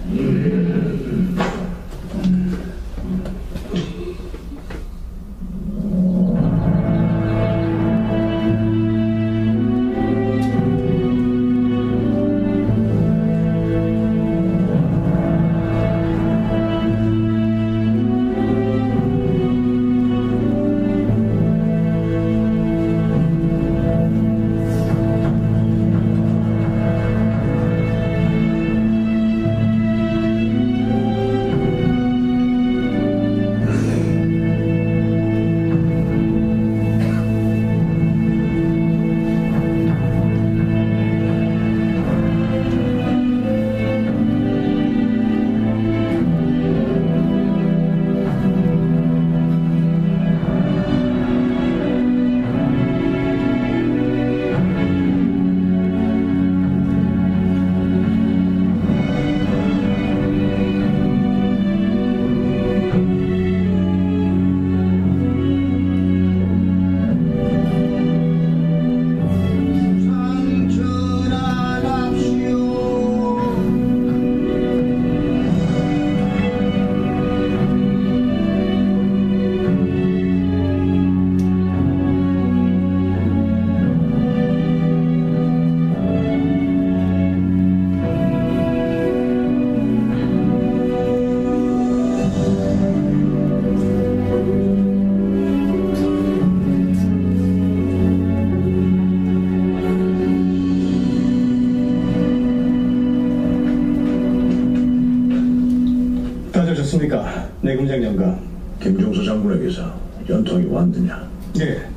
내금장 영감, 김종수 장군에게서 연통이 왔느냐? 예,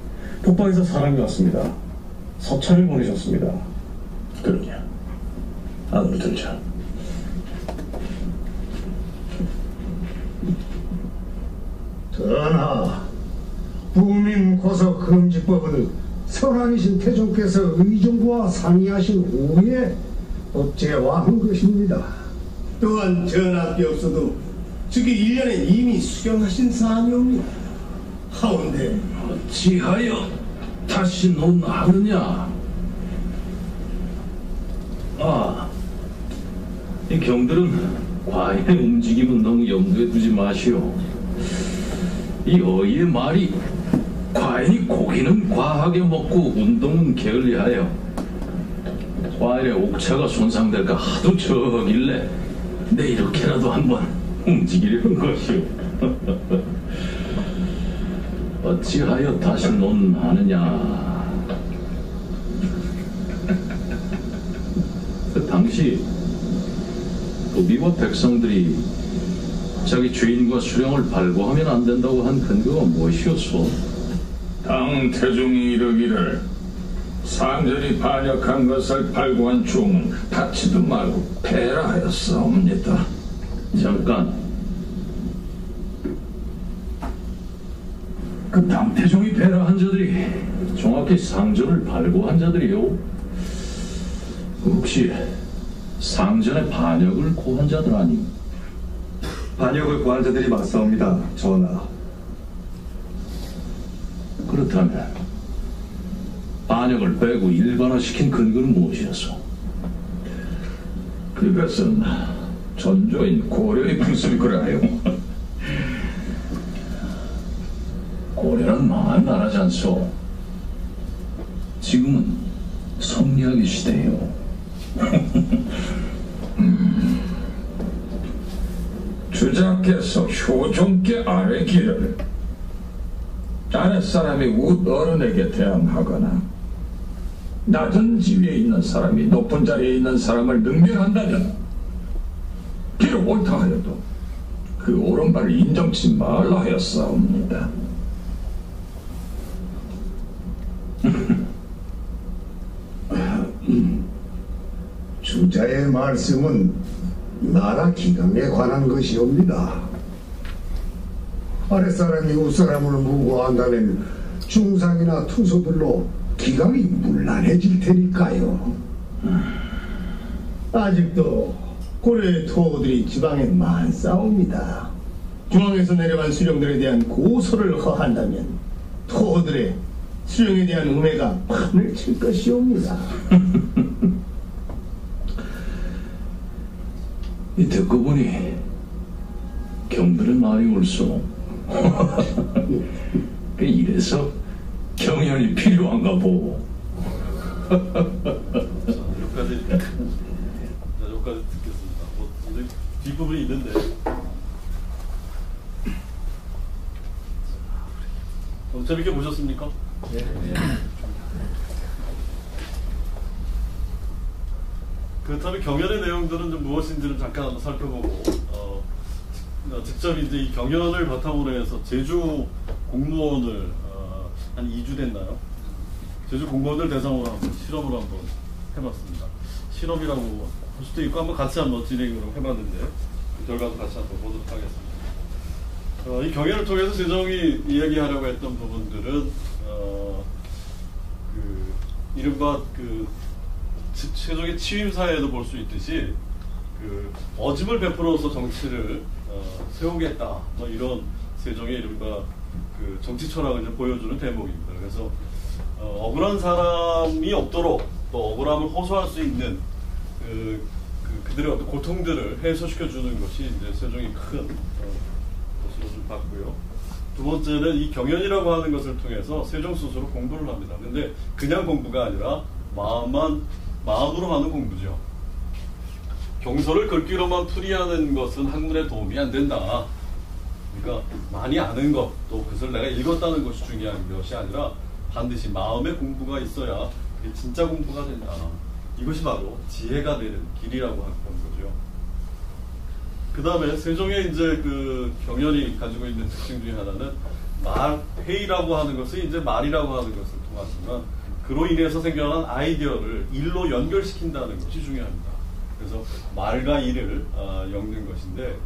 북방에서 사람이 왔습니다. 서찰을 보내셨습니다. 그러냐? 안으로 들자. 전하, 부민고소 금지법은 선왕이신 태종께서 의정부와 상의하신 후에 법제화한 것입니다. 또한 전하께서도 즉위 1년에 이미 수령하신 사안이옵니다. 하운데 어찌하여 다시 논하느냐? 이 경들은 과인의 움직임은 너무 염두에 두지 마시오. 이 어이의 말이 과인이 고기는 과하게 먹고 운동은 게을리하여 과인의 옥차가 손상될까 하도 저길래 내 이렇게라도 한번 움직이려는 것이오. 어찌하여 다시 논하느냐? 그 당시 부비와 백성들이 자기 주인과 수령을 발부하면 안 된다고 한 근거가 무엇이었소? 당 태종이 이르기를 상전이 반역한 것을 발부한 종은 다치도 말고 배라하였사옵니다. 잠깐. 그 당태종이 배라한 자들이 정확히 상전을 발부한 자들이요? 혹시 상전의 반역을 고한 자들 아니? 반역을 고한 자들이 맞사옵니다, 전하. 그렇다면 반역을 빼고 일반화시킨 근거는 무엇이었소? 그것은 전조인 고려의 불술이 그라요. 고려는 망한 나라지 않소? 지금은 성리학의 시대요. 주자께서 효종께 아뢰기를 아랫사람이 윗 어른에게 대항하거나 낮은 지위에 있는 사람이 높은 자리에 있는 사람을 능멸한다면 비록 옳다 하여도 그 옳은 바를 인정치 말라 하였사옵니다. 주자의 말씀은 나라 기강에 관한 것이옵니다. 아랫사람이 윗사람을 무고한다면 중상이나 투소들로 기강이 문란해질 테니까요. 아직도 고려의 토호들이 지방에 많사옵니다. 중앙에서 내려간 수령들에 대한 고소를 허한다면 토호들의 수령에 대한 음해가 판을 칠 것이옵니다. 이 듣고 보니 경들은 말이 옳소. 이래서 경연이 필요한가 보. 여기까지 듣겠습니다. 뭐 뒷부분이 있는데 재밌게 보셨습니까? 네. 그렇다면 경연의 내용들은 좀 무엇인지를 잠깐 한번 살펴보고 직접 이제 이 경연을 바탕으로 해서 제주 공무원을 한 2주 됐나요? 제주 공무원들 대상으로 한번 실험을 한번 해봤습니다. 실험이라고 할 수도 있고 한번 같이 한번 진행을 해봤는데 그 결과도 같이 한번 보도록 하겠습니다. 이 경연을 통해서 세종이 이야기하려고 했던 부분들은 이른바 세종의 취임사에도 볼 수 있듯이 어짐을 베풀어서 정치를 세우겠다, 뭐 이런 세종의 이른바 정치 철학을 보여주는 대목입니다. 그래서 억울한 사람이 없도록 또 억울함을 호소할 수 있는 그들의 어떤 고통들을 해소시켜주는 것이 이제 세종의 큰 것으로 좀 봤고요. 두 번째는 이 경연이라고 하는 것을 통해서 세종 스스로 공부를 합니다. 근데 그냥 공부가 아니라 마음으로 하는 공부죠. 경서를 글귀로만 풀이하는 것은 학문에 도움이 안 된다. 그러니까 많이 아는 것, 또 그것을 내가 읽었다는 것이 중요한 것이 아니라 반드시 마음의 공부가 있어야 그게 진짜 공부가 된다. 이것이 바로 지혜가 되는 길이라고 하는 거죠. 그 다음에 세종의 이제 그 경연이 가지고 있는 특징 중에 하나는 회의라고 하는 것은 이제 말이라고 하는 것을 통하지만 그로 인해서 생겨난 아이디어를 일로 연결시킨다는 것이 중요합니다. 그래서 말과 일을 엮는 것인데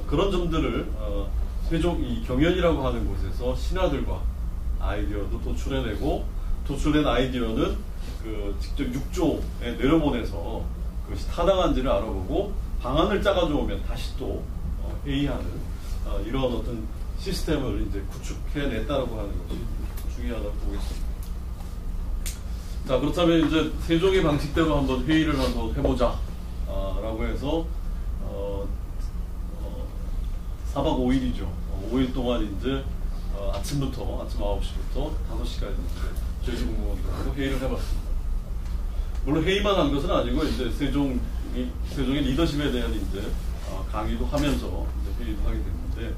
그런 점들을 세종 이 경연이라고 하는 곳에서 신하들과 아이디어도 도출해내고 도출된 아이디어는 그 직접 육조에 내려보내서 그것이 타당한지를 알아보고 방안을 짜가지고 오면 다시 또 회의하는 이런 어떤 시스템을 이제 구축해냈다라고 하는 것이 중요하다고 보겠습니다. 자, 그렇다면 이제 세종의 방식대로 한번 회의를 한번 해보자 라고 해서 4박 5일이죠. 5일 동안 이제 아침 9시부터 5시까지 이제 제주공무원들하고 회의를 해봤습니다. 물론 회의만 한 것은 아니고 이제 세종의 리더십에 대한 이제 강의도 하면서 이제 회의도 하게 됐는데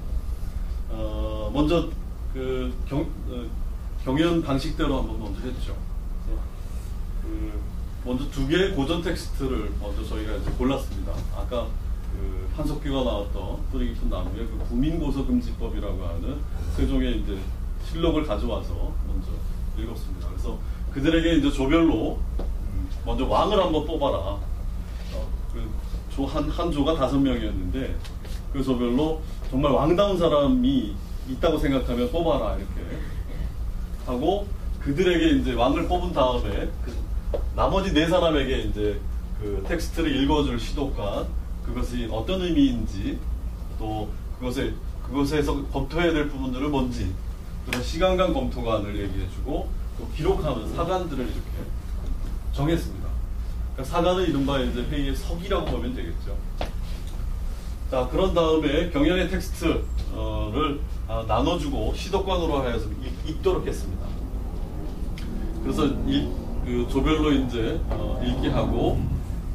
먼저 그 경연 방식대로 한번 먼저 했죠. 먼저 2개의 고전 텍스트를 먼저 저희가 이제 골랐습니다. 아까 그 한석규가 나왔던 뿌리 깊은 나무의 그 구민고서금지법이라고 하는 세종의 이제 실록을 가져와서 먼저 읽었습니다. 그래서 그들에게 이제 조별로 먼저 왕을 한번 뽑아라. 한 조가 5명이었는데 그 조별로 정말 왕다운 사람이 있다고 생각하면 뽑아라 이렇게 하고 그들에게 이제 왕을 뽑은 다음에 나머지 4사람에게 이제 그 텍스트를 읽어줄 시독관 그것이 어떤 의미인지 또 그것에서 검토해야 될 부분들은 뭔지 그런 시간간 검토관을 얘기해주고 또 기록하는 사관들을 이렇게 정했습니다. 그러니까 사관은 이른바 이제 회의의 석이라고 보면 되겠죠. 자, 그런 다음에 경연의 텍스트를 나눠주고 시독관으로 하여서 읽도록 했습니다. 그래서 그 조별로 이제 읽기 하고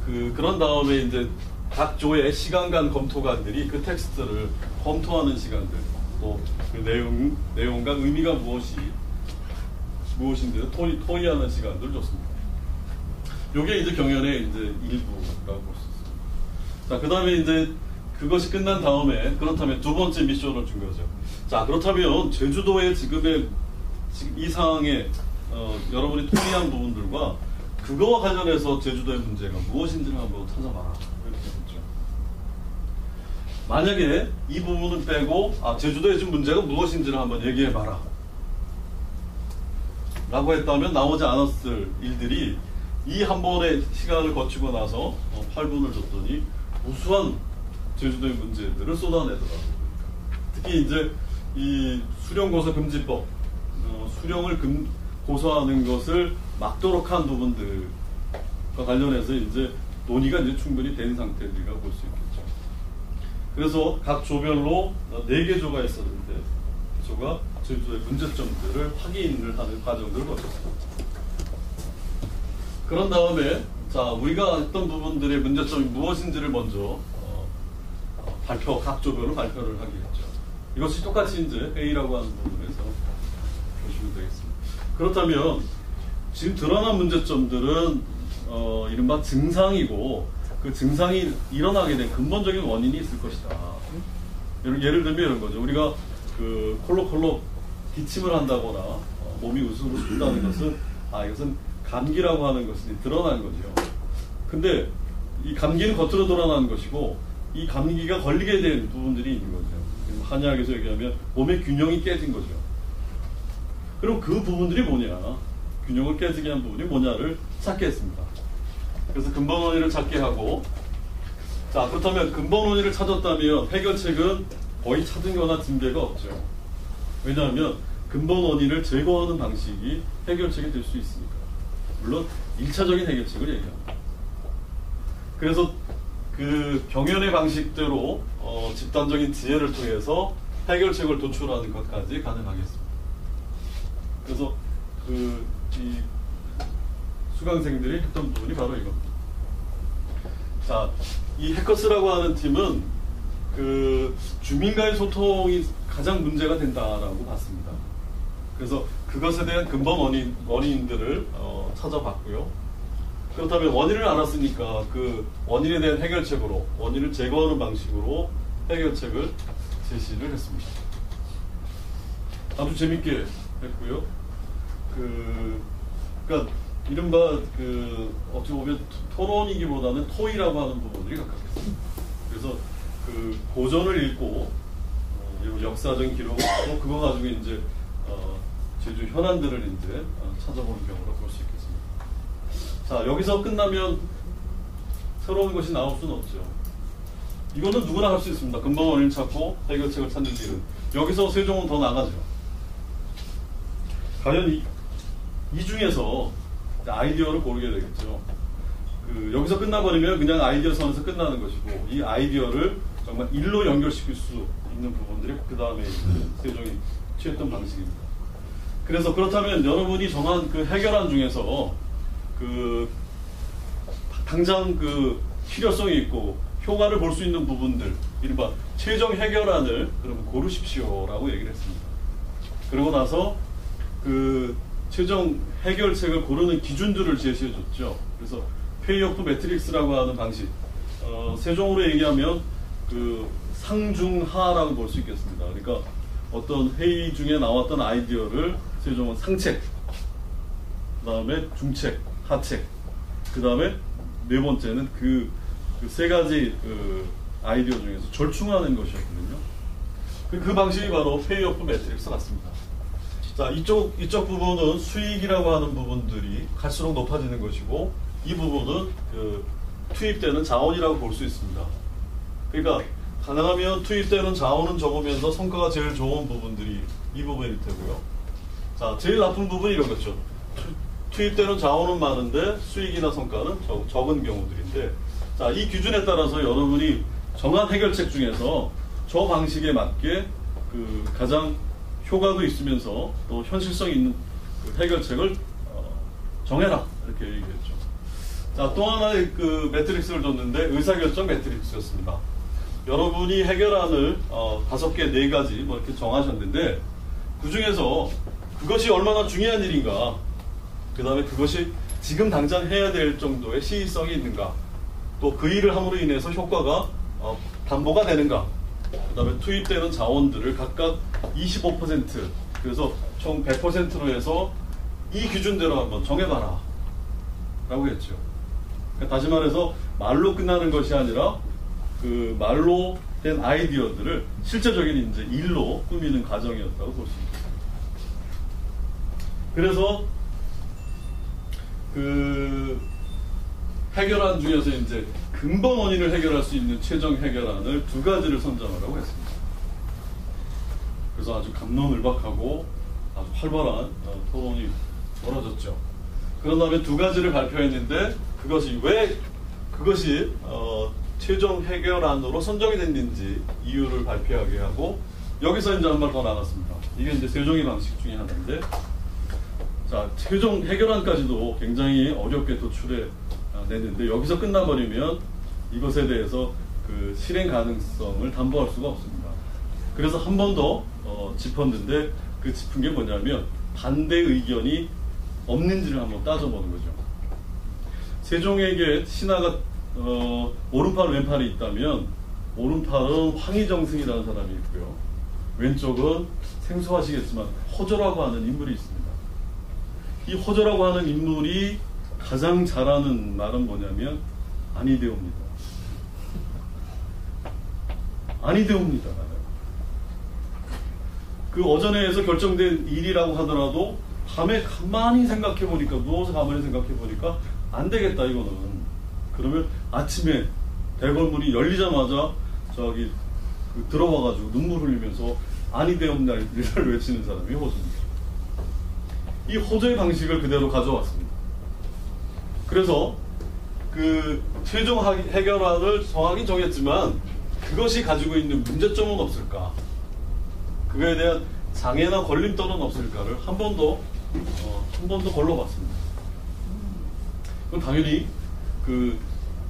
그런 다음에 이제 각 조의 시간간 검토관들이 그 텍스트를 검토하는 시간들 또 그 내용과 의미가 무엇인지 토의하는 시간들을 줬습니다. 요게 이제 경연의 이제 일부라고 볼 수 있습니다. 자, 그 다음에 이제 그것이 끝난 다음에 그렇다면 2번째 미션을 준 거죠. 자, 그렇다면 제주도의 지금 이 상황에 여러분이 토의한 부분들과 그거와 관련해서 제주도의 문제가 무엇인지를 한번 찾아봐라. 이렇게 했죠. 만약에 이 부분을 빼고 제주도의 지금 문제가 무엇인지를 한번 얘기해봐라 라고 했다면 나오지 않았을 일들이 이 한 번의 시간을 거치고 나서 8분을 줬더니 우수한 제주도의 문제들을 쏟아내더라고요. 특히 이제 이 수령고소금지법 수령을 고소하는 것을 막도록 한 부분들과 관련해서 이제 논의가 이제 충분히 된 상태들이라 볼 수 있겠죠. 그래서 각 조별로 4개 조가 있었는데 그 조가 제주도의 문제점들을 확인을 하는 과정들을 거쳤습니다. 그런 다음에 자, 우리가 했던 부분들의 문제점이 무엇인지를 먼저 각 조별로 발표를 하게 했죠. 이것이 똑같이 이제 회의라고 하는 부분에서 보시면 되겠습니다. 그렇다면 지금 드러난 문제점들은 이른바 증상이고 그 증상이 일어나게 된 근본적인 원인이 있을 것이다. 예를 들면 이런 거죠. 우리가 그 콜록콜록 기침을 한다거나 몸이 우스고 춥다는 것은 이것은 감기라고 하는 것이 드러난 거죠. 근데 이 감기는 겉으로 드러나는 것이고 이 감기가 걸리게 된 부분들이 있는 거죠. 한의학에서 얘기하면 몸의 균형이 깨진 거죠. 그럼 그 부분들이 뭐냐? 균형을 깨지게 한 부분이 뭐냐를 찾게 했습니다. 그래서 근본 원인을 찾게 하고 자, 그렇다면 근본 원인을 찾았다면 해결책은 거의 찾은 거나 징계가 없죠. 왜냐하면 근본 원인을 제거하는 방식이 해결책이 될 수 있으니까. 물론 1차적인 해결책을 얘기합니다. 그래서 그 경연의 방식대로 집단적인 지혜를 통해서 해결책을 도출하는 것까지 가능하겠습니다. 그래서 이 수강생들이 했던 부분이 바로 이겁니다. 자, 이 해커스라고 하는 팀은 그 주민과의 소통이 가장 문제가 된다라고 봤습니다. 그래서 그것에 대한 근본 원인들을 찾아봤고요. 그렇다면 원인을 알았으니까 그 원인에 대한 해결책으로, 원인을 제거하는 방식으로 해결책을 제시를 했습니다. 아주 재밌게 했고요. 그러니까 이른바 어떻게 보면 토론이기보다는 토의라고 하는 부분들이 가깝겠습니다. 그래서 그 고전을 읽고 역사적인 기록을 하고 그거 가지고 이제 제주 현안들을 이제 찾아보는 경우로 볼 수 있겠습니다. 자, 여기서 끝나면 새로운 것이 나올 수는 없죠. 이거는 누구나 할 수 있습니다. 근본 원인을 찾고 해결책을 찾는 일은. 여기서 세종은 더 나가죠. 과연 이 중에서 아이디어를 고르게 되겠죠. 여기서 끝나버리면 그냥 아이디어 선에서 끝나는 것이고, 이 아이디어를 정말 일로 연결시킬 수 있는 부분들이 그 다음에 세종이 취했던 방식입니다. 그래서 그렇다면 여러분이 정한 그 해결안 중에서 당장 필요성이 있고 효과를 볼 수 있는 부분들, 이른바 최종 해결안을 그러면 고르십시오라고 얘기를 했습니다. 그러고 나서 최종 해결책을 고르는 기준들을 제시해줬죠. 그래서 페이오프 매트릭스라고 하는 방식, 세종으로 얘기하면 상중하라고 볼 수 있겠습니다. 그러니까 어떤 회의 중에 나왔던 아이디어를 세종은 상책, 그 다음에 중책, 하책, 그 다음에 네 번째는 그 세 가지 아이디어 중에서 절충하는 것이었거든요. 그 방식이 바로 페이오프 매트릭스 같습니다. 자, 이쪽 부분은 수익이라고 하는 부분들이 갈수록 높아지는 것이고, 이 부분은 투입되는 자원이라고 볼 수 있습니다. 그러니까 가능하면 투입되는 자원은 적으면서 성과가 제일 좋은 부분들이 이 부분일 테고요. 자, 제일 나쁜 부분이 이런 거죠. 투입되는 자원은 많은데 수익이나 성과는 적은 경우들인데, 자, 이 기준에 따라서 여러분이 정한 해결책 중에서 저 방식에 맞게 가장 효과도 있으면서 또 현실성 있는 해결책을 정해라, 이렇게 얘기했죠. 자, 또 하나의 매트릭스를 줬는데 의사결정 매트릭스였습니다. 여러분이 해결안을 5개, 4가지 뭐 이렇게 정하셨는데, 그 중에서 그것이 얼마나 중요한 일인가, 그 다음에 그것이 지금 당장 해야 될 정도의 시의성이 있는가, 또 그 일을 함으로 인해서 효과가 담보가 되는가, 그 다음에 투입되는 자원들을 각각 25%, 그래서 총 100%로 해서 이 기준대로 한번 정해봐라 라고 했죠. 그러니까 다시 말해서 말로 끝나는 것이 아니라 말로 된 아이디어들을 실제적인 이제 일로 꾸미는 과정이었다고 볼 수 있습니다. 그래서 해결안 중에서 이제 근본 원인을 해결할 수 있는 최종 해결안을 2가지를 선정하라고 했습니다. 그래서 아주 갑론을박하고 아주 활발한 토론이 벌어졌죠. 그런 다음에 2가지를 발표했는데, 왜 그것이 최종 해결안으로 선정이 됐는지 이유를 발표하게 하고, 여기서 이제 한 발 더 나갔습니다. 이게 이제 세종의 방식 중에 하나인데, 자, 최종 해결안까지도 굉장히 어렵게 도출해냈는데, 여기서 끝나버리면 이것에 대해서 실행 가능성을 담보할 수가 없습니다. 그래서 한 번 더 짚었는데, 그 짚은 게 뭐냐면 반대 의견이 없는지를 한번 따져보는 거죠. 세종에게 신하가 오른팔 왼팔이 있다면, 오른팔은 황희정승이라는 사람이 있고요, 왼쪽은 생소하시겠지만 허조라고 하는 인물이 있습니다. 이 허조라고 하는 인물이 가장 잘하는 말은 뭐냐면 아니되옵니다. 아니되옵니다. 어전회에서 결정된 일이라고 하더라도 밤에 가만히 생각해보니까, 누워서 가만히 생각해보니까 안 되겠다, 이거는. 그러면 아침에 대궐문이 열리자마자 들어와가지고 눈물 흘리면서 아니되옵나를 외치는 사람이 허조입니다. 이 허조의 방식을 그대로 가져왔습니다. 그래서 최종 해결안을 정하긴 정했지만 그것이 가지고 있는 문제점은 없을까, 그거에 대한 장애나 걸림돌은 없을까를 한 번 더 걸러봤습니다. 그럼 당연히 그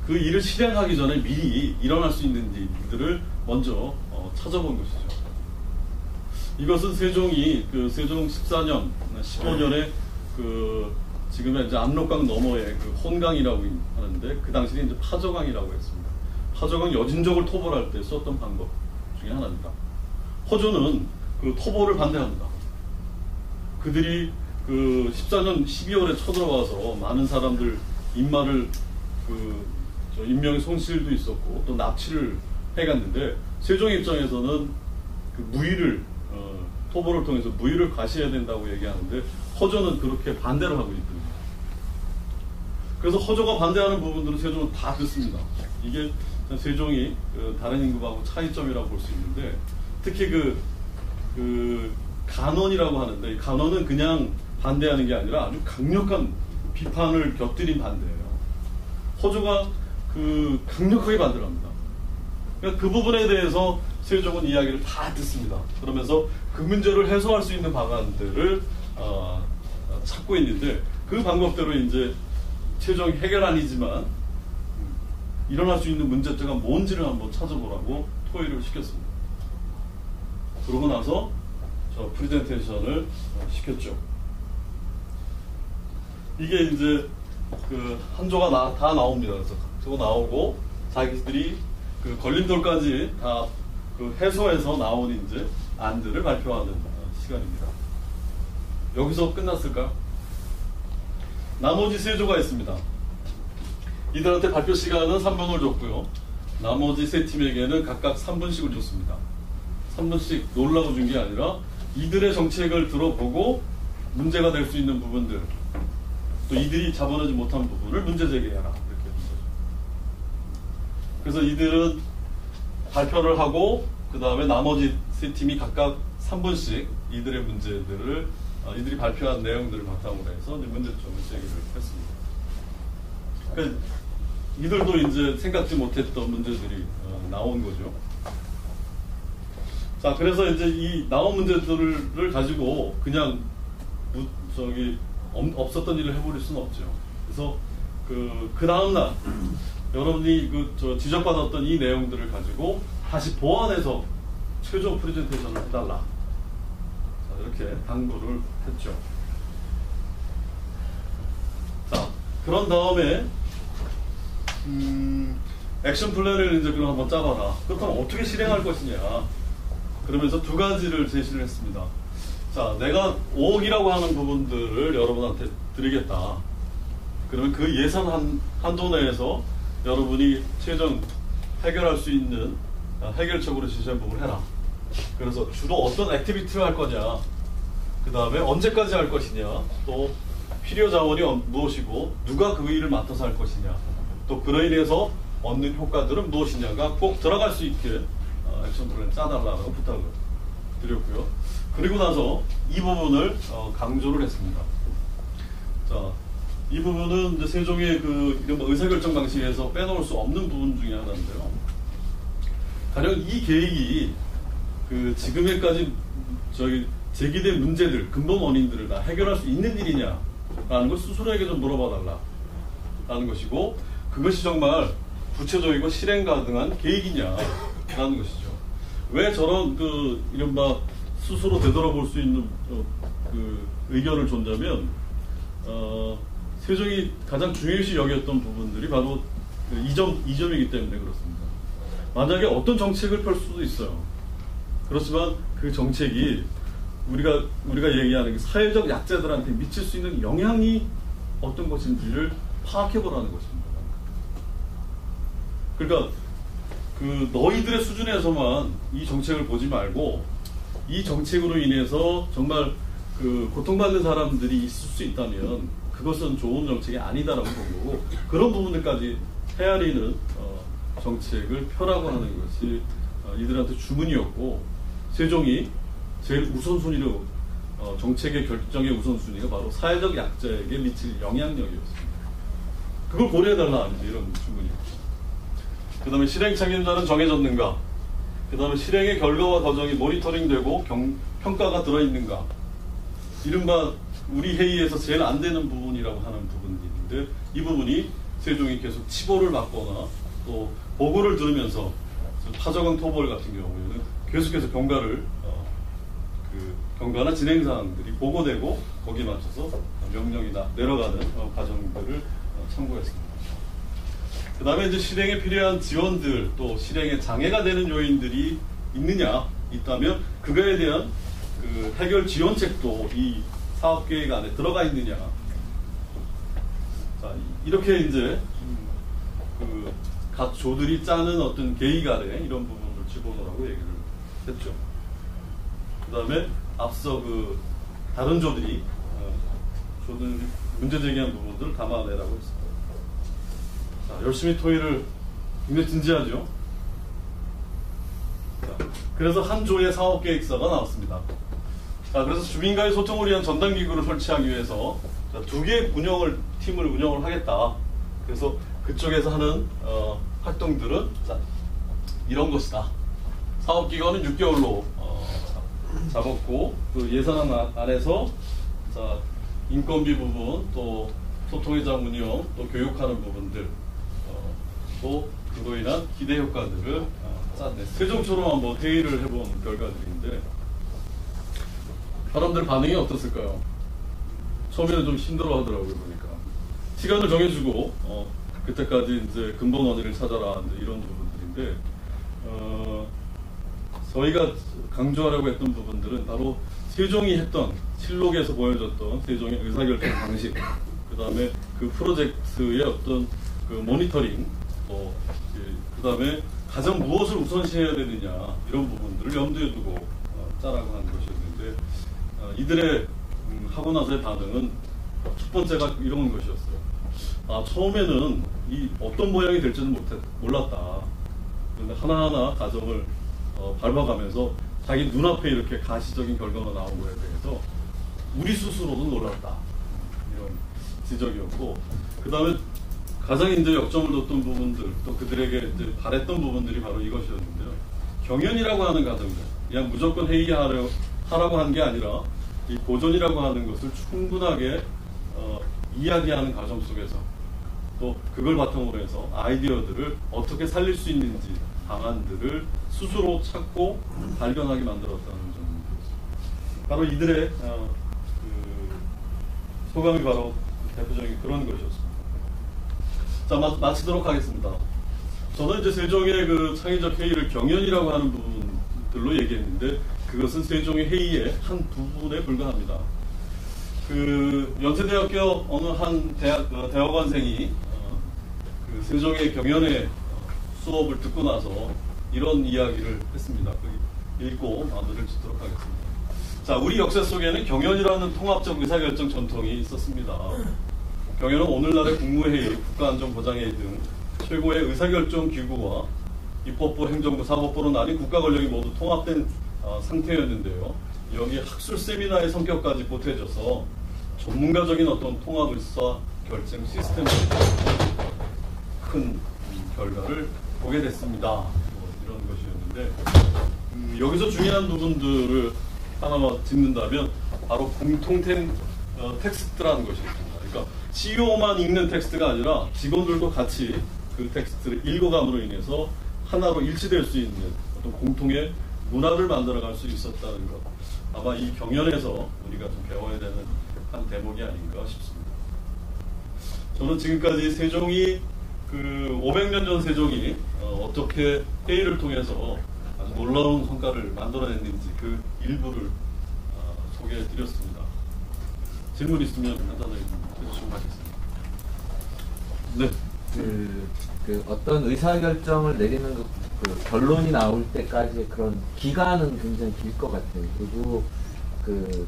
일을 실행하기 전에 미리 일어날 수 있는 일들을 먼저 찾아본 것이죠. 이것은 세종이 세종 14년, 15년에 지금은 이제 압록강 너머에 그 혼강이라고 하는데 그 당시에 이제 파저강이라고 했습니다. 파저강 여진족을 토벌할 때 썼던 방법 중에 하나입니다. 허조는 그 토벌을 반대합니다. 그들이 그 14년 12월에 쳐들어와서 많은 사람들 인마를 인명의 손실도 있었고 또 납치를 해갔는데 세종 입장에서는 그 무의를 토벌을 통해서 무의를 과시해야 된다고 얘기하는데 허조는 그렇게 반대를 하고 있거든요. 그래서 허조가 반대하는 부분들은 세종은 다 듣습니다. 이게 세종이 다른 임금하고 차이점이라고 볼 수 있는데 특히 그 간언이라고 하는데 이 간언은 그냥 반대하는 게 아니라 아주 강력한 비판을 곁들인 반대예요. 허조가 강력하게 반대를 합니다. 그러니까 그 부분에 대해서 세종은 이야기를 다 듣습니다. 그러면서 그 문제를 해소할 수 있는 방안들을 찾고 있는데 그 방법대로 이제 최종 해결안이지만 일어날 수 있는 문제점가 뭔지를 한번 찾아보라고 토의를 시켰습니다. 그러고 나서 저 프레젠테이션을 시켰죠. 이게 이제 그 한 조가 다 나옵니다. 그래서 저거 나오고 자기들이 그 걸림돌까지 다 그 해소해서 나온 이제 안들을 발표하는 시간입니다. 여기서 끝났을까요? 나머지 세 조가 있습니다. 이들한테 발표 시간은 3분을 줬고요. 나머지 세 팀에게는 각각 3분씩을 줬습니다. 3분씩 놀라고 준 게 아니라 이들의 정책을 들어보고 문제가 될 수 있는 부분들, 또 이들이 잡아내지 못한 부분을 문제 제기해라. 이렇게 된 거죠. 그래서 이들은 발표를 하고 그 다음에 나머지 세 팀이 각각 3분씩 이들의 문제들을 이들이 발표한 내용들을 바탕으로 해서 이제 문제점을 제기를 했습니다. 그러니까 이들도 이제 생각지 못했던 문제들이 나온 거죠. 자, 그래서 이제 이 나온 문제들을 가지고 그냥 없었던 일을 해버릴 수는 없죠. 그래서 그 다음날 여러분이 지적받았던 이 내용들을 가지고 다시 보완해서 최종 프레젠테이션을 해달라. 자, 이렇게 당부를 했죠. 자, 그런 다음에 액션 플랜을 이제 그럼 한번 짜봐라. 그렇다면 어떻게 실행할 것이냐. 그러면서 두 가지를 제시를 했습니다. 자, 내가 5억이라고 하는 부분들을 여러분한테 드리겠다. 그러면 그 예산 한도 내에서 여러분이 최종 해결할 수 있는 해결책으로 제시한 부분을 해라. 그래서 주로 어떤 액티비티를 할 거냐, 그 다음에 언제까지 할 것이냐, 또 필요 자원이 무엇이고 누가 그 일을 맡아서 할 것이냐, 또 그로 인해서 얻는 효과들은 무엇이냐가 꼭 들어갈 수 있게 액션 플랜을 짜달라고 부탁을 드렸고요. 그리고 나서 이 부분을 강조를 했습니다. 자, 이 부분은 이제 세종의 이런 의사결정 방식에서 빼놓을 수 없는 부분 중에 하나인데요. 가령 이 계획이 지금에까지 제기된 문제들, 근본 원인들을 다 해결할 수 있는 일이냐라는 걸 스스로에게 좀 물어봐달라라는 것이고, 그것이 정말 구체적이고 실행 가능한 계획이냐라는 것이죠. 왜 저런 이른바 스스로 되돌아볼 수 있는 의견을 줬냐면, 세종이 가장 중요시 여겼던 부분들이 바로 이 점이기 때문에 그렇습니다. 만약에 어떤 정책을 펼 수도 있어요. 그렇지만 그 정책이 우리가 얘기하는 사회적 약자들한테 미칠 수 있는 영향이 어떤 것인지를 파악해보라는 것입니다. 그러니까 너희들의 수준에서만 이 정책을 보지 말고 이 정책으로 인해서 정말 고통받는 사람들이 있을 수 있다면 그것은 좋은 정책이 아니다라고 보고, 그런 부분들까지 헤아리는 정책을 펴라고 하는 것이 이들한테 주문이었고, 세종이 제일 우선순위로 정책의 결정의 우선순위가 바로 사회적 약자에게 미칠 영향력이었습니다. 그걸 고려해달라 이제 이런 주문이었죠. 그 다음에 실행 책임자는 정해졌는가, 그 다음에 실행의 결과와 과정이 모니터링되고 평가가 들어있는가, 이른바 우리 회의에서 제일 안 되는 부분이라고 하는 부분이 있는데, 이 부분이 세종이 계속 치보를 받거나 또 보고를 들으면서 파저강 토벌 같은 경우에는 계속해서 경과를 그 경과나 진행 사항들이 보고되고 거기에 맞춰서 명령이나 내려가는 과정들을 참고했습니다. 그 다음에 이제 실행에 필요한 지원들, 또 실행에 장애가 되는 요인들이 있다면 그거에 대한 그 해결 지원책도 이 사업계획 안에 들어가 있느냐. 자, 이렇게 이제 각 조들이 짜는 어떤 계획 아래 이런 부분을 집어넣으라고 얘기를 했죠. 그 다음에 앞서 그 다른 조들이 조들 문제 제기한 부분들을 담아내라고 했습니다. 자, 열심히 토의를 굉장히 진지하죠. 자, 그래서 한 조의 사업계획서가 나왔습니다. 자, 그래서 주민과의 소통을 위한 전담기구를 설치하기 위해서 두 개의 팀을 운영을 하겠다. 그래서 그쪽에서 하는 활동들은 자, 이런 것이다. 사업기간은 6개월로 잡았고 그 예산안 안에서 자, 인건비 부분, 또 소통회장 운영, 또 교육하는 부분들, 또 그로 인한 기대 효과들을 짰네. 세종처럼 한번 회의를 해본 결과들인데 사람들 반응이 어떻을까요? 처음에는 좀 힘들어하더라고요. 보니까 시간을 정해주고 그때까지 이제 근본 원인을 찾아라 이런 부분들인데 저희가 강조하려고 했던 부분들은 바로 세종이 했던 실록에서 보여줬던 세종의 의사결정 방식, 그 다음에 그 프로젝트의 어떤 그 모니터링, 그 다음에 가장 무엇을 우선시해야 되느냐 이런 부분들을 염두에 두고 짜라고 하는 것이었는데 이들의 하고 나서의 반응은 첫 번째가 이런 것이었어요. 처음에는 이 어떤 모양이 될지는 몰랐다. 그런데 하나하나 과정을 밟아가면서 자기 눈앞에 이렇게 가시적인 결과가 나온 거에 대해서 우리 스스로도 놀랐다. 이런 지적이었고, 그 다음에 가장 이제 역점을 뒀던 부분들, 또 그들에게 이제 바랬던 부분들이 바로 이것이었는데요. 경연이라고 하는 과정들, 그냥 무조건 회의하라고 한 게 아니라 이 고전이라고 하는 것을 충분하게 이야기하는 과정 속에서 또 그걸 바탕으로 해서 아이디어들을 어떻게 살릴 수 있는지 방안들을 스스로 찾고 발견하게 만들었다는 점입니다. 바로 이들의 소감이 바로 대표적인 그런 것이었습니다. 자, 마치도록 하겠습니다. 저는 이제 세종의 그 창의적 회의를 경연이라고 하는 부분들로 얘기했는데 그것은 세종의 회의의 한 부분에 불과합니다. 그 연세대학교 어느 한 대학원생이 그 세종의 경연의 수업을 듣고 나서 이런 이야기를 했습니다. 읽고 마무리를 짓도록 하겠습니다. 자, 우리 역사 속에는 경연이라는 통합적 의사결정 전통이 있었습니다. 경연은 오늘날의 국무회의, 국가안전보장회의 등 최고의 의사결정 기구와 입법부, 행정부, 사법부로 나뉜 국가 권력이 모두 통합된 상태였는데요. 여기에 학술 세미나의 성격까지 보태져서 전문가적인 어떤 통합 의사 결정 시스템을 큰 결과를 보게 됐습니다. 이런 것이었는데 여기서 중요한 부분들을 하나만 짚는다면 바로 공통된 텍스트라는 것입니다. 그러니까 CEO만 읽는 텍스트가 아니라 직원들도 같이 그 텍스트를 읽어감으로 인해서 하나로 일치될 수 있는 어떤 공통의 문화를 만들어갈 수 있었다는 것. 아마 이 경연에서 우리가 좀 배워야 되는 한 대목이 아닌가 싶습니다. 저는 지금까지 세종이 그 500년 전 세종이 어떻게 회의를 통해서 아주 놀라운 성과를 만들어냈는지 그 일부를 소개해 드렸습니다. 질문 있으면 간단하게 해주시면 하겠습니다. 네. 그 어떤 의사결정을 내리는 그 결론이 나올 때까지 그런 기간은 굉장히 길 것 같아요. 그리고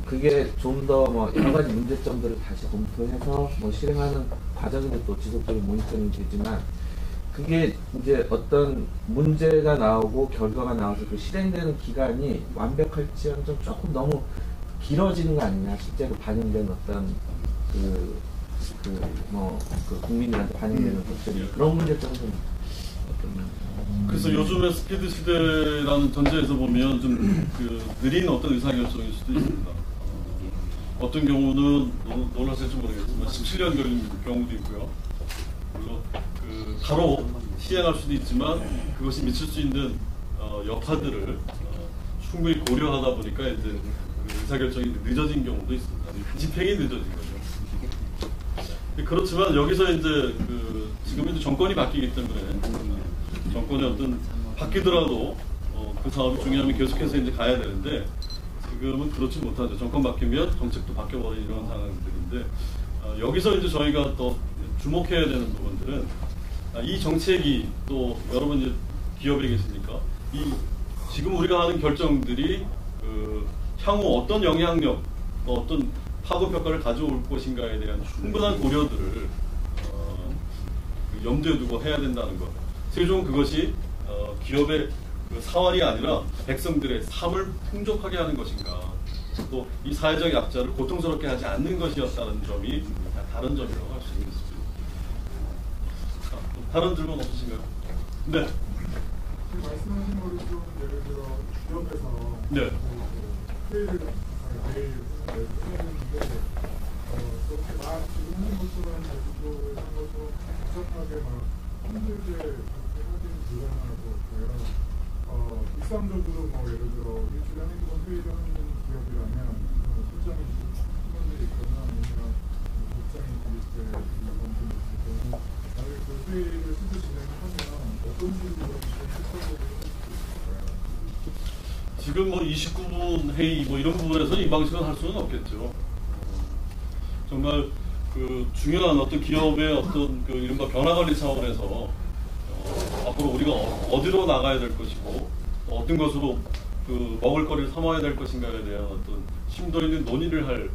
그게 좀 더 뭐 여러 가지 문제점들을 다시 검토해서 뭐 실행하는 과정인데 또 지속적인 모니터링이 되지만 그게 이제 어떤 문제가 나오고 결과가 나와서 그 실행되는 기간이 완벽할지언정 조금 너무 길어지는 거 아니냐. 실제로 반영된 어떤 국민들한테 반영되는 것들이 그런 문제점은 좀 그래서 요즘에 스피드 시대라는 전제에서 보면 좀 느린 어떤 의사결정일 수도 있습니다. 어떤 경우는 놀라실지 모르겠지만 17년 걸리는 경우도 있고요. 물론 바로 시행할 수도 있지만 그것이 미칠 수 있는 여파들을 충분히 고려하다 보니까 이제 의사결정이 늦어진 경우도 있습니다. 집행이 늦어진 거죠. 그렇지만 여기서 이제 지금 이제 정권이 바뀌기 때문에 정권이 어떤 바뀌더라도 그 사업이 중요하면 계속해서 이제 가야 되는데 지금은 그렇지 못하죠. 정권 바뀌면 정책도 바뀌어버리는 이런 상황들인데 여기서 이제 저희가 또 주목해야 되는 부분들은 이 정책이 또 여러분 이제 기업에 계시니까 이 지금 우리가 하는 결정들이 향후 어떤 영향력, 어떤 파급 효과를 가져올 것인가에 대한 충분한 고려들을 염두에 두고 해야 된다는 것. 최종 그것이 기업의 사활이 아니라 백성들의 삶을 풍족하게 하는 것인가, 또 이 사회적 약자를 고통스럽게 하지 않는 것이었다는 점이 다른 점이라고 할 수 있겠습니다. 다른 질문 없으신가요? 네. 말씀하신 거를 좀 예를 들어 기업에서 네. 회의를 매일 했는데 그렇게 막 지금 하는 것처럼 제주도에 한 것처럼 복잡하게 막 힘들게 그렇게 하기는 불가능하고 일상적으로 뭐 예를 들어 일주일에 한두 번 회의를 하는 기업이라면 실장이 팀원들이 있거나 아니면 국장이 있을 때 검증이 있을 때는 만약에 그 회의를 스스로 진행하면 어떤 식으로 지금 뭐 29분 회의 뭐 이런 부분에서 이 방식은 할 수는 없겠죠. 정말 중요한 어떤 기업의 어떤 이른바 변화관리 차원에서 앞으로 우리가 어디로 나가야 될 것이고 어떤 것으로 먹을거리를 삼아야 될 것인가에 대한 어떤 심도 있는 논의를 할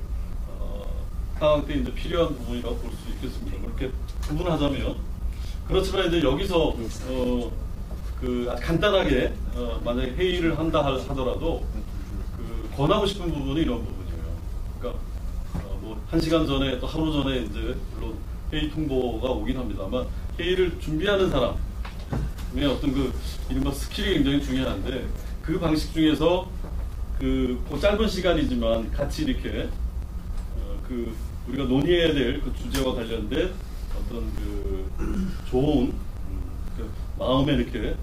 상황 때 이제 필요한 부분이라고 볼 수 있겠습니다. 그렇게 구분하자면 그렇지만 이제 여기서 간단하게 만약에 회의를 한다 하더라도 권하고 싶은 부분이 이런 부분이에요. 그러니까 뭐 1시간 전에 또 하루 전에 이제 물론 회의 통보가 오긴 합니다만 회의를 준비하는 사람의 어떤 이른바 스킬이 굉장히 중요한데 그 방식 중에서 짧은 시간이지만 같이 이렇게 우리가 논의해야 될 그 주제와 관련된 어떤 좋은 마음에 이렇게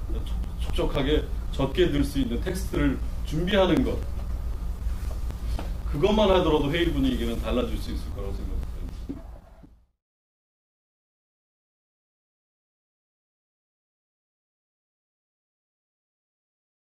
촉촉하게 적게 들 수 있는 텍스트를 준비하는 것, 그것만 하더라도 회의 분위기는 달라질 수 있을 거라고 생각합니다.